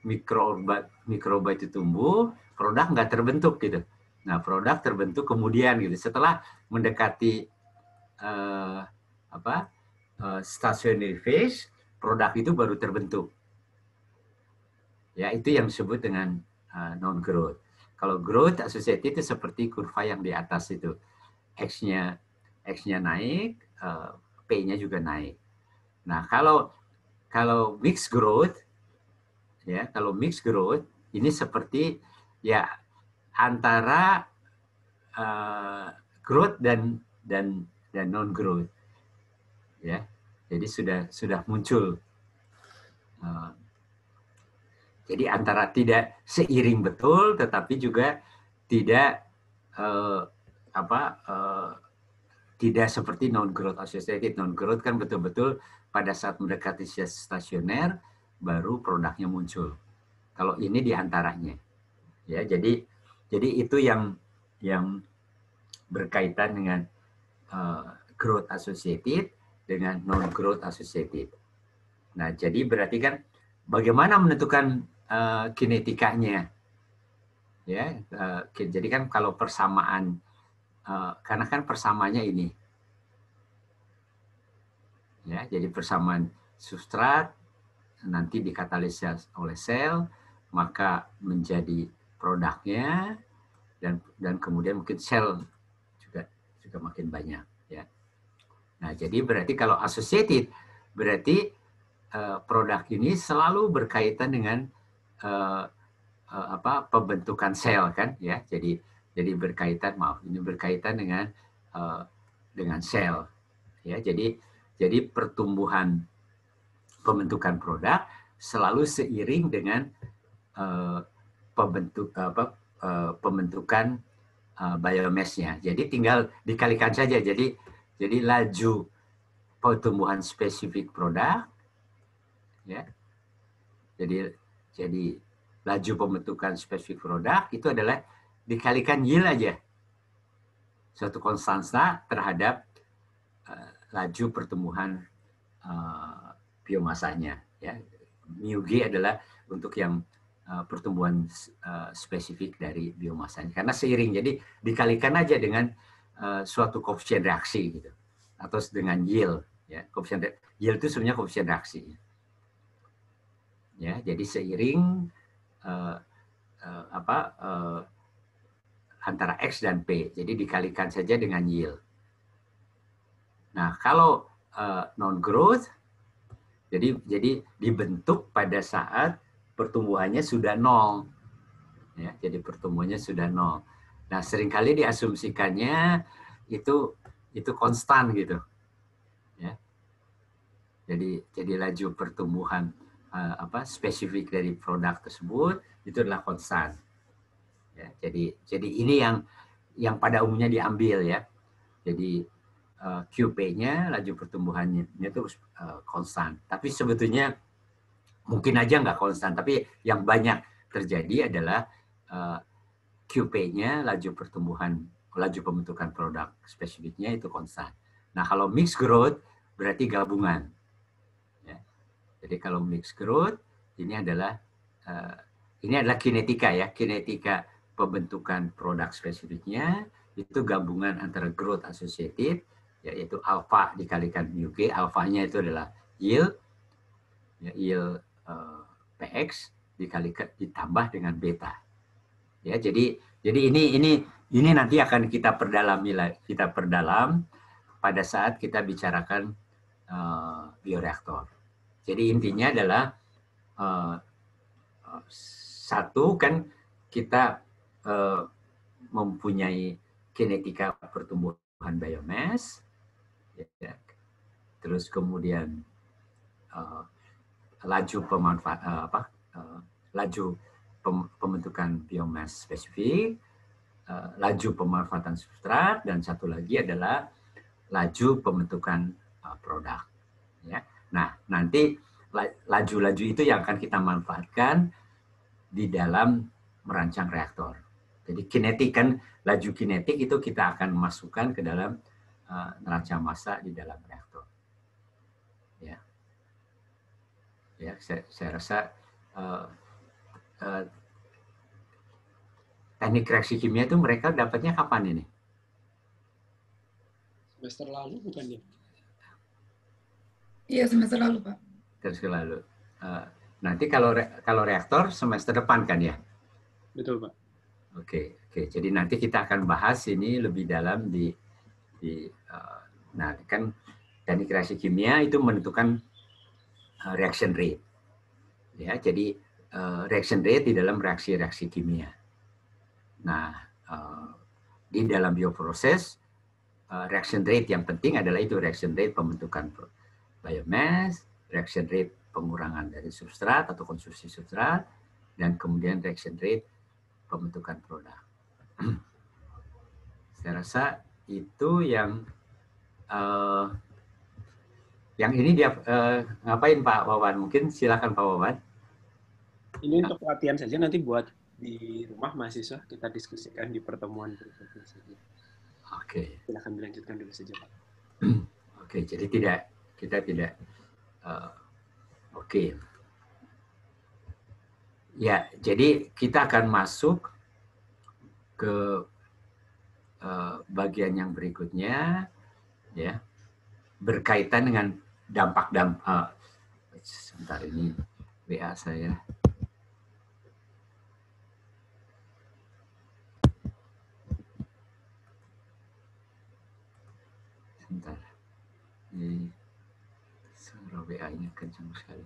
mikroba itu tumbuh, produk nggak terbentuk gitu. Nah, produk terbentuk kemudian gitu. Setelah mendekati stationary phase, produk itu baru terbentuk. Ya, itu yang disebut dengan non growth. Kalau growth associated itu seperti kurva yang di atas itu. X-nya naik, P-nya juga naik. Nah, kalau mixed growth, ya, kalau mixed growth ini seperti ya antara growth dan non growth, ya. Jadi sudah muncul. Jadi antara tidak seiring betul, tetapi juga tidak tidak seperti non growth associated. Non growth kan betul-betul pada saat mendekati stasioner baru produknya muncul. Kalau ini diantaranya, ya. Jadi itu yang berkaitan dengan growth associated dengan non growth associated. Nah, jadi berarti kan bagaimana menentukan kinetikanya, ya. Jadi kan kalau persamaan, karena kan persamaannya ini, ya. Jadi persamaan substrat nanti dikatalisis oleh sel, maka menjadi produknya, dan kemudian mungkin sel juga makin banyak, ya. Nah, jadi berarti kalau associated berarti produk ini selalu berkaitan dengan pembentukan sel kan, ya. Jadi berkaitan, ini berkaitan dengan sel, ya. Jadi pertumbuhan pembentukan produk selalu seiring dengan pembentukan biomass-nya. Jadi tinggal dikalikan saja. Jadi laju pertumbuhan spesifik produk, ya. Jadi laju pembentukan spesifik produk itu adalah dikalikan yield aja, suatu konstanta terhadap laju pertumbuhan biomasanya. Ya, mu G adalah untuk yang pertumbuhan spesifik dari biomasanya. Karena seiring, jadi dikalikan aja dengan suatu koefisien reaksi gitu, atau dengan yield. Ya, koefisien yield itu sebenarnya koefisien reaksi. Ya, jadi seiring antara X dan P, jadi dikalikan saja dengan yield. Nah, kalau non-growth, jadi dibentuk pada saat pertumbuhannya sudah 0. Ya, jadi pertumbuhannya sudah 0. Nah, seringkali diasumsikannya itu konstan gitu. Ya. Jadi laju pertumbuhan spesifik dari produk tersebut itu adalah konstan. Ya, jadi ini yang pada umumnya diambil ya. Jadi QP-nya, laju pertumbuhannya itu konstan. Tapi sebetulnya mungkin aja nggak konstan. Tapi yang banyak terjadi adalah QP-nya, laju pembentukan produk spesifiknya itu konstan. Nah, kalau mixed growth berarti gabungan. Ya. Jadi kalau mixed growth ini adalah kinetika ya, kinetika pembentukan produk spesifiknya itu gabungan antara growth associated, yaitu alpha dikalikan mu G, alfanya itu adalah yield, ya, yield PX dikalikan ditambah dengan beta. Ya, jadi ini nanti akan kita perdalam pada saat kita bicarakan bioreaktor. Jadi intinya adalah satu kan kita mempunyai kinetika pertumbuhan biomass, ya. Terus kemudian laju pembentukan biomass spesifik, laju pemanfaatan substrat, dan satu lagi adalah laju pembentukan produk. Ya. Nah, nanti laju-laju itu yang akan kita manfaatkan di dalam merancang reaktor. Jadi kinetik kan, laju kinetik itu kita akan masukkan ke dalam neraca massa di dalam reaktor. Ya, ya, saya rasa teknik reaksi kimia itu mereka dapatnya kapan ini? Semester lalu bukan ya? Iya, semester lalu, Pak. Semester lalu. Nanti kalau reaktor semester depan kan ya? Betul, Pak. Oke. Jadi nanti kita akan bahas ini lebih dalam nah kan teknik reaksi kimia itu menentukan reaction rate. Ya, jadi reaction rate di dalam reaksi-reaksi kimia. Nah, di dalam bioproses reaction rate yang penting adalah itu reaction rate pembentukan biomass, reaction rate pengurangan dari substrat atau konsumsi substrat, dan kemudian reaction rate pembentukan produk. Saya rasa itu yang ini dia ngapain Pak Wawan? Mungkin silakan Pak Wawan. Ini untuk latihan saja, nanti buat di rumah mahasiswa kita diskusikan di pertemuan berikutnya saja. Oke. Silakan dilanjutkan dulu saja Pak. Oke, jadi kita tidak oke. Ya, jadi kita akan masuk ke bagian yang berikutnya, ya, berkaitan dengan dampak-dampak. Sebentar, ini WA saya. Sebentar, ini suara WA-nya kencang sekali.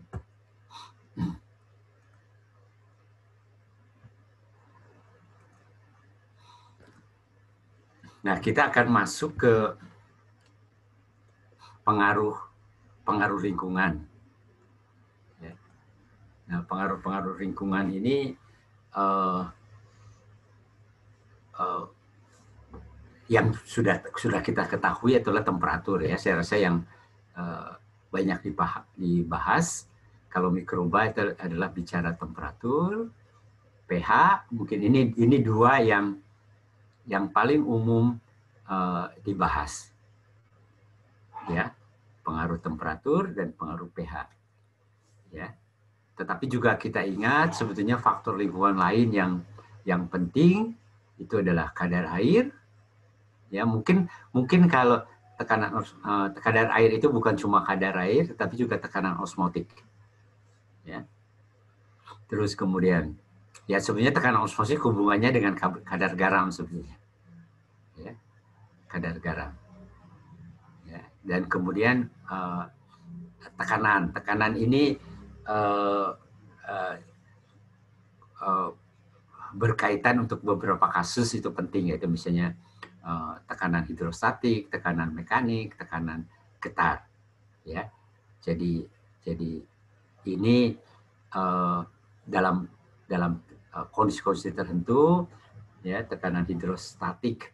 Nah, kita akan masuk ke pengaruh lingkungan. Ya. Nah, pengaruh lingkungan ini yang sudah kita ketahui adalah temperatur ya. Saya rasa yang banyak dibahas. Kalau mikroba itu adalah bicara temperatur, pH, mungkin ini dua yang paling umum dibahas, ya, pengaruh temperatur dan pengaruh pH, ya. Tetapi juga kita ingat sebetulnya faktor lingkungan lain yang penting itu adalah kadar air, ya. Mungkin kalau kadar air itu bukan cuma kadar air, tetapi juga tekanan osmotik, ya. Terus kemudian, ya sebenarnya tekanan osmotik hubungannya dengan kadar garam sebenarnya, ya, kadar garam, ya. Dan kemudian tekanan ini berkaitan untuk beberapa kasus itu penting, yaitu misalnya tekanan hidrostatik, tekanan mekanik, tekanan getar, ya. Jadi ini dalam kondisi-kondisi tertentu, ya, tekanan hidrostatik,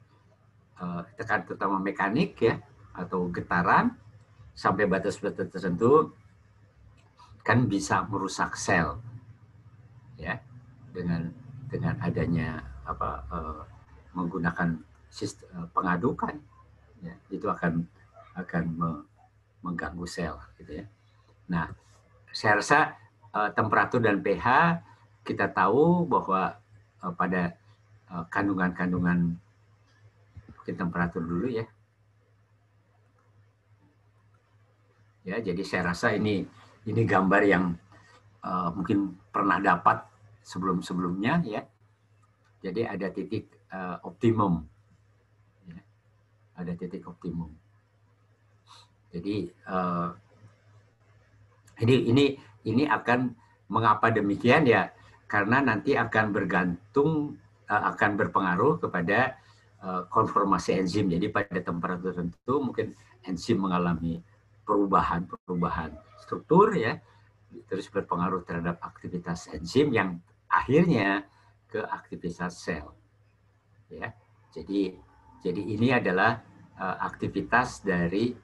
tekanan terutama mekanik, ya, atau getaran sampai batas-batas tertentu kan bisa merusak sel, ya, dengan adanya menggunakan sistem pengadukan, ya, itu akan mengganggu sel, gitu, ya. Nah, saya rasa temperatur dan pH kita tahu bahwa pada kandungan mungkin temperatur dulu, ya. Ya, jadi saya rasa ini gambar yang mungkin pernah dapat sebelum-sebelumnya, ya. Jadi ada titik optimum, ya. Ada titik optimum. Jadi ini akan mengapa demikian, ya, karena nanti akan berpengaruh kepada konformasi enzim. Jadi pada temperatur tertentu mungkin enzim mengalami perubahan struktur, ya, terus berpengaruh terhadap aktivitas enzim yang akhirnya ke aktivitas sel, ya. Jadi ini adalah aktivitas dari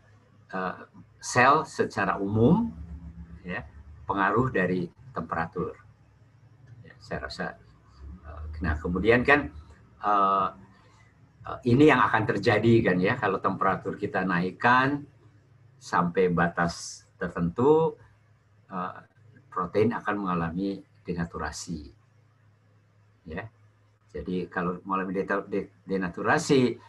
sel secara umum, ya, pengaruh dari temperatur, ya, saya rasa. Nah, kemudian kan ini yang akan terjadi kan, ya, kalau temperatur kita naikkan sampai batas tertentu, protein akan mengalami denaturasi, ya. Jadi kalau mengalami denaturasi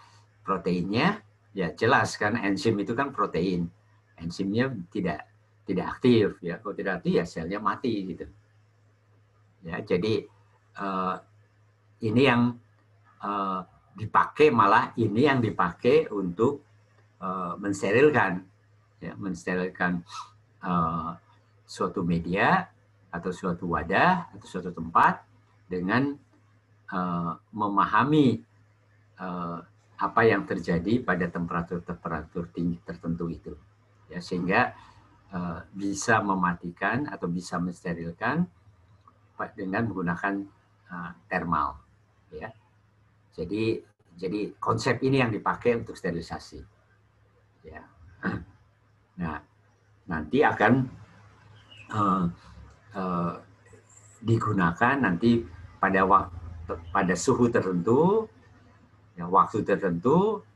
proteinnya, ya jelas kan, enzim itu kan protein, enzimnya tidak aktif, ya. Kalau tidak aktif, ya selnya mati, gitu, ya. Jadi ini yang dipakai untuk mensterilkan, ya, suatu media atau suatu wadah atau suatu tempat dengan memahami apa yang terjadi pada temperatur tinggi tertentu itu, ya, sehingga bisa mematikan atau bisa mensterilkan dengan menggunakan termal, ya. Jadi konsep ini yang dipakai untuk sterilisasi, ya. Nah, nanti akan digunakan nanti pada suhu tertentu, ya, waktu tertentu,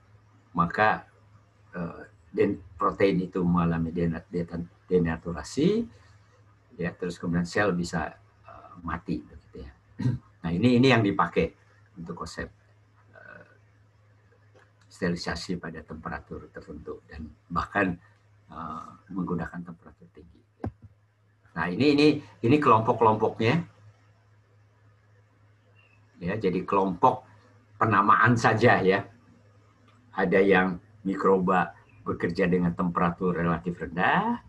maka protein itu mengalami denaturasi, ya, terus kemudian sel bisa mati, begitu, ya. Nah, ini yang dipakai untuk konsep sterilisasi pada temperatur tertentu dan bahkan menggunakan temperatur tinggi. Nah, ini kelompok-kelompoknya, ya. Jadi kelompok penamaan saja, ya. Ada yang mikroba bekerja dengan temperatur relatif rendah,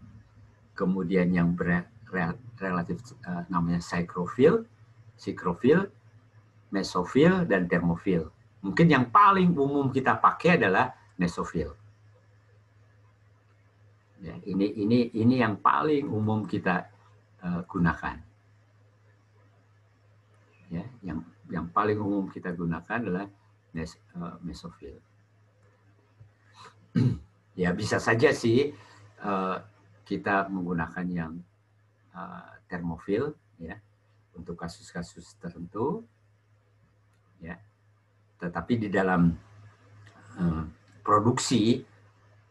kemudian yang relatif namanya sikrofil, mesofil, dan termofil. Mungkin yang paling umum kita pakai adalah mesofil. Ya, ini yang paling umum kita gunakan. Ya, yang paling umum kita gunakan adalah mesofil. Ya, bisa saja sih kita menggunakan yang termofil ya untuk kasus-kasus tertentu ya. Tetapi di dalam produksi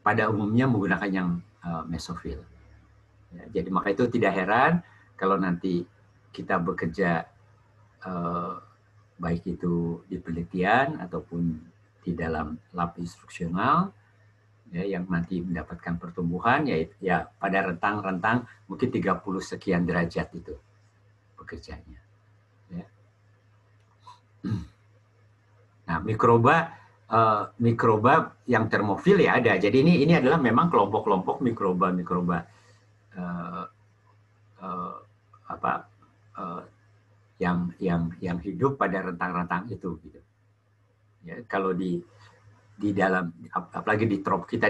pada umumnya menggunakan yang mesofil. Ya, jadi maka itu tidak heran kalau nanti kita bekerja baik itu di penelitian ataupun di dalam lab instruksional ya, yang nanti mendapatkan pertumbuhan ya pada rentang-rentang mungkin 30 sekian derajat itu bekerjanya. Ya. Nah, mikroba yang termofil ya ada. Jadi ini adalah memang kelompok-kelompok mikroba yang hidup pada rentang-rentang itu gitu. Ya, kalau di dalam apalagi di tropik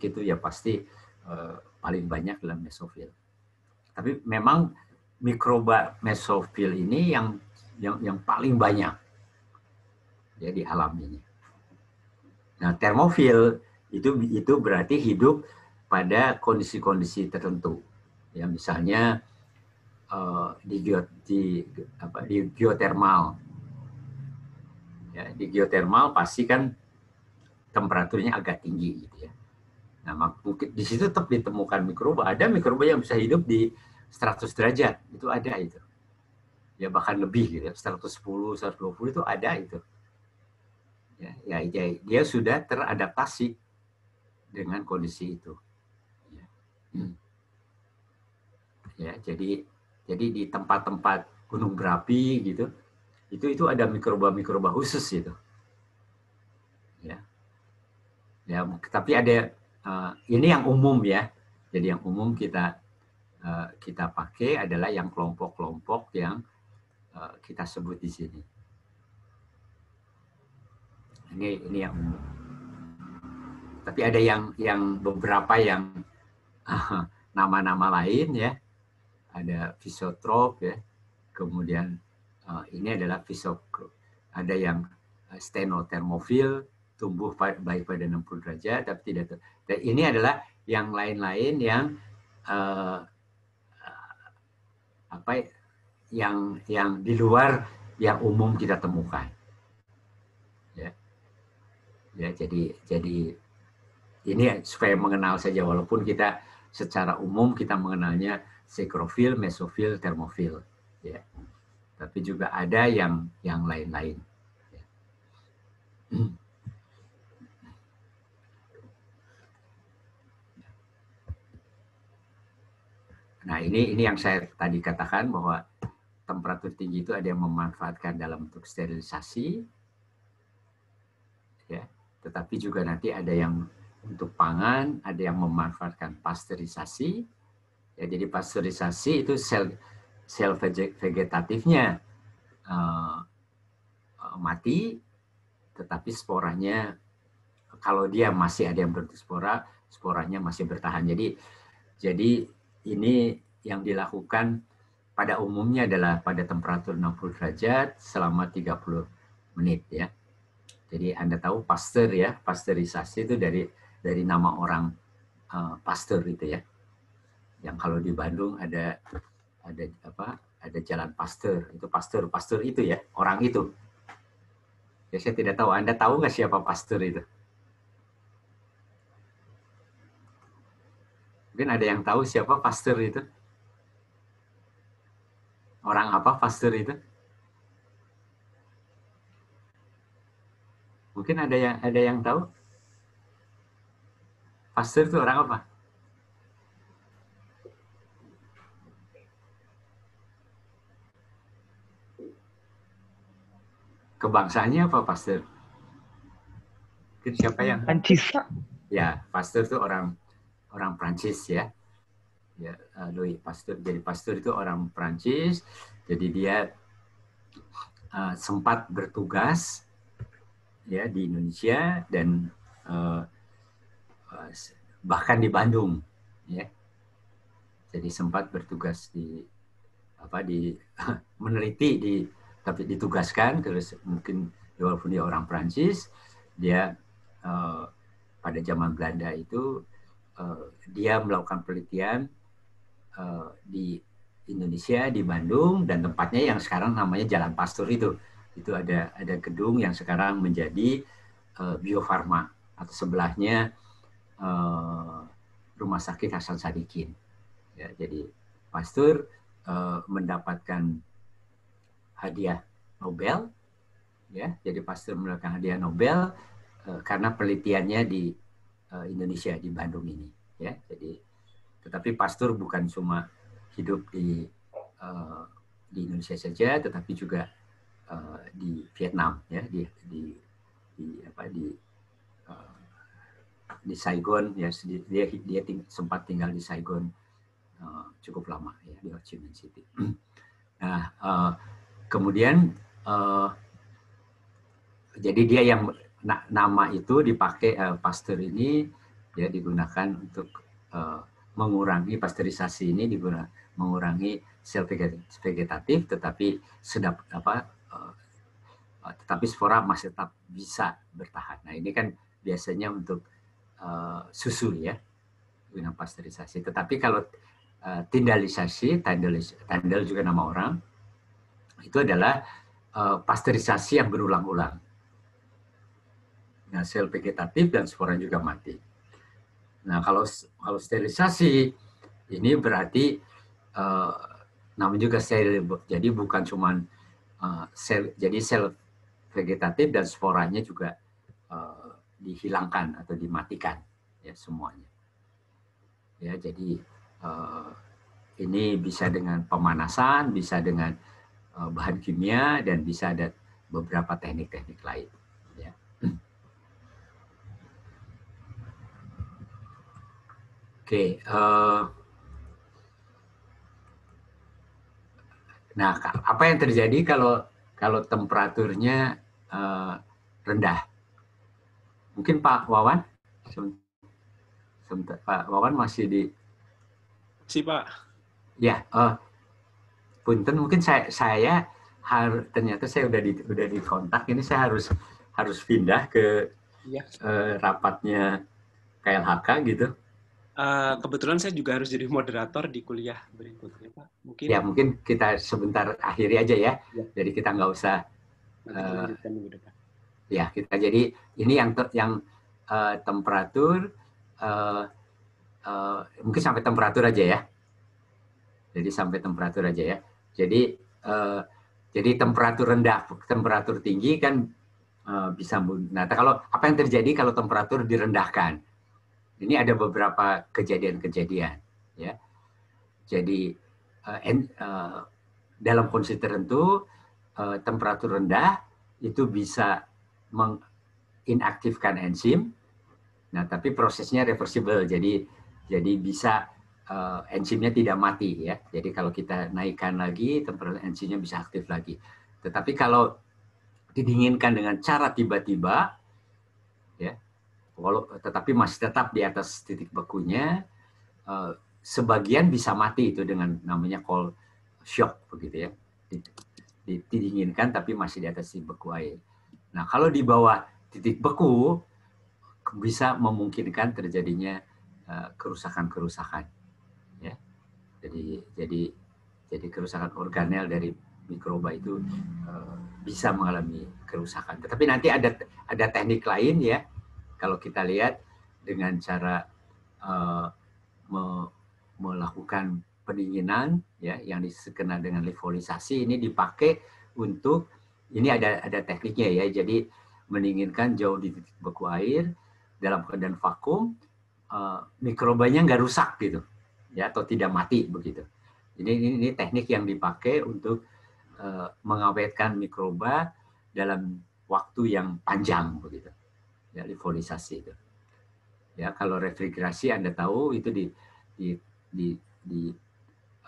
itu ya pasti paling banyak dalam mesofil. Tapi memang mikroba mesofil ini yang paling banyak ya di alam ini. Nah, termofil itu berarti hidup pada kondisi-kondisi tertentu. Ya, misalnya di geotermal. Ya, di geotermal pasti kan temperaturnya agak tinggi gitu ya. Nah, mungkin di situ tetap ditemukan mikroba. Ada mikroba yang bisa hidup di 100 derajat, itu ada itu. Ya bahkan lebih gitu ya, 110, 120 itu ada itu. Ya, dia sudah teradaptasi dengan kondisi itu. Ya, jadi di tempat-tempat gunung berapi gitu, itu ada mikroba khusus itu. Ya, tapi ada ini yang umum ya. Jadi yang umum kita pakai adalah yang kelompok-kelompok yang kita sebut di sini. Ini yang umum. Tapi ada yang beberapa yang nama-nama lain ya. Ada fisiotrop ya. Kemudian ini adalah ada yang stenotermofil, tumbuh baik pada 60 derajat tapi tidak. Dan ini adalah yang lain-lain yang yang di luar yang umum kita temukan. Ya, jadi ini supaya mengenal saja, walaupun kita secara umum kita mengenalnya sekrofil, mesofil, termofil, ya. Tapi juga ada yang lain-lain. Ya. Nah, ini yang saya tadi katakan bahwa temperatur tinggi itu ada yang memanfaatkan dalam bentuk sterilisasi, ya. Tetapi juga nanti ada yang untuk pangan, ada yang memanfaatkan pasteurisasi. Ya, jadi pasteurisasi itu sel vegetatifnya mati, tetapi sporanya kalau dia masih ada yang berbentuk sporanya masih bertahan. Jadi ini yang dilakukan pada umumnya adalah pada temperatur 60 derajat selama 30 menit ya. Jadi Anda tahu Pasteur ya, pasteurisasi itu dari nama orang Pasteur itu ya. Yang kalau di Bandung ada jalan Pasteur, itu Pasteur itu ya, orang itu. Ya saya tidak tahu, Anda tahu nggak siapa Pasteur itu? Mungkin ada yang tahu siapa Pasteur itu? Orang apa Pasteur itu? Mungkin ada yang tahu? Pasteur itu orang apa? Kebangsaannya apa Pasteur? Mungkin siapa yang? Prancis. Ya, Pasteur itu orang Prancis ya. Ya, Louis Pasteur. Jadi Pasteur itu orang Prancis. Jadi dia sempat bertugas ya di Indonesia dan bahkan di Bandung ya. Jadi sempat bertugas meneliti tapi ditugaskan, terus mungkin walaupun dia orang Prancis, dia pada zaman Belanda itu dia melakukan penelitian di Indonesia, di Bandung, dan tempatnya yang sekarang namanya Jalan Pasteur itu ada gedung yang sekarang menjadi Bio Farma, atau sebelahnya Rumah Sakit Hasan Sadikin. Ya, jadi Pasteur mendapatkan hadiah Nobel, ya. Jadi Pasteur mendapatkan hadiah Nobel karena penelitiannya di Indonesia, di Bandung ini, ya. Jadi, tetapi Pasteur bukan cuma hidup di Indonesia saja, tetapi juga di Vietnam, ya, di Saigon, ya. Dia sempat tinggal di Saigon cukup lama, ya, di Ho Chi Minh City. Nah, kemudian jadi dia yang nama itu dipakai, Pasteur ini ya digunakan untuk mengurangi pasteurisasi ini, mengurangi sel vegetatif, tetapi tetapi spora masih tetap bisa bertahan. Nah, ini kan biasanya untuk susu, ya, guna pasteurisasi. Tetapi kalau tindalisasi, Tyndall juga nama orang, itu adalah pasteurisasi yang berulang-ulang. Nah, sel vegetatif dan spora juga mati. Nah, kalau sterilisasi ini berarti namanya juga steril. Jadi bukan cuma sel vegetatif dan sporanya juga dihilangkan atau dimatikan, ya, semuanya. Ya, jadi ini bisa dengan pemanasan, bisa dengan bahan kimia, dan bisa ada beberapa teknik-teknik lain. Ya. Oke, nah, apa yang terjadi kalau temperaturnya rendah? Mungkin Pak Wawan, Pak Wawan masih di? Si Pak. Ya, punten, mungkin saya ternyata saya udah di kontak. Ini saya harus pindah ke rapatnya KLHK gitu. Kebetulan saya juga harus jadi moderator di kuliah berikutnya, Pak. Mungkin. Ya, mungkin kita sebentar akhiri aja, ya. Jadi kita nggak usah. Ya, kita jadi ini yang temperatur mungkin sampai temperatur aja, ya. Jadi sampai temperatur aja, ya. Jadi temperatur rendah, temperatur tinggi kan bisa. Nah, kalau apa yang terjadi kalau temperatur direndahkan? Ini ada beberapa kejadian-kejadian, ya. Jadi dalam kondisi tertentu temperatur rendah itu bisa menginaktifkan enzim. Nah, tapi prosesnya reversible, jadi bisa enzimnya tidak mati, ya. Jadi kalau kita naikkan lagi, temperatur enzimnya bisa aktif lagi. Tetapi kalau didinginkan dengan cara tiba-tiba, ya, tetapi masih tetap di atas titik bekunya, sebagian bisa mati itu dengan namanya cold shock, begitu, ya. Didinginkan tapi masih di atas titik beku air. Nah, kalau di bawah titik beku bisa memungkinkan terjadinya kerusakan-kerusakan, ya. Jadi kerusakan organel dari mikroba itu bisa mengalami kerusakan. Tetapi nanti ada teknik lain, ya. Kalau kita lihat dengan cara melakukan pendinginan, ya, yang dikenal dengan lifolisasi, ini dipakai untuk, ini ada tekniknya, ya. Jadi mendinginkan jauh di titik beku air dalam keadaan vakum, mikrobanya nggak rusak gitu, ya, atau tidak mati begitu. Ini teknik yang dipakai untuk mengawetkan mikroba dalam waktu yang panjang begitu. Ya, lifolisasi itu. Ya, kalau refrigerasi Anda tahu itu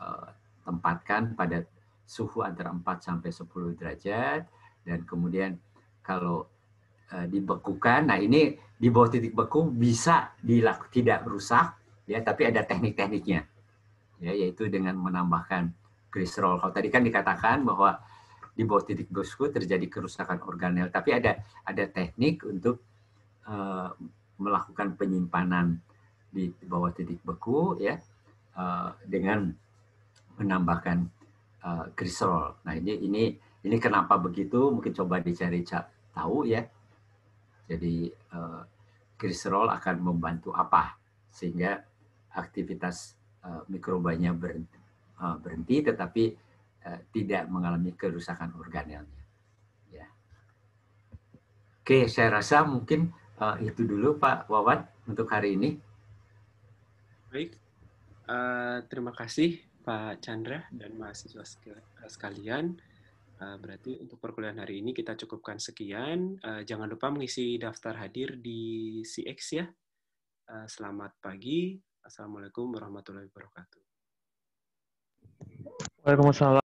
ditempatkan pada suhu antara 4 sampai 10 derajat, dan kemudian kalau dibekukan, nah ini di bawah titik beku bisa tidak rusak, ya, tapi ada teknik-tekniknya, ya, yaitu dengan menambahkan gliserol. Kalau tadi kan dikatakan bahwa di bawah titik beku terjadi kerusakan organel, tapi ada teknik untuk melakukan penyimpanan di bawah titik beku ya, dengan menambahkan glycerol. Nah ini kenapa begitu? Mungkin coba dicari tahu ya. Jadi glycerol akan membantu apa sehingga aktivitas mikrobanya berhenti, tetapi tidak mengalami kerusakan organelnya. Ya. Oke, saya rasa mungkin itu dulu Pak Wawan untuk hari ini. Baik, terima kasih Pak Chandra dan mahasiswa sekalian. Berarti untuk perkuliahan hari ini kita cukupkan sekian. Jangan lupa mengisi daftar hadir di CX ya. Selamat pagi. Assalamualaikum warahmatullahi wabarakatuh. Waalaikumsalam.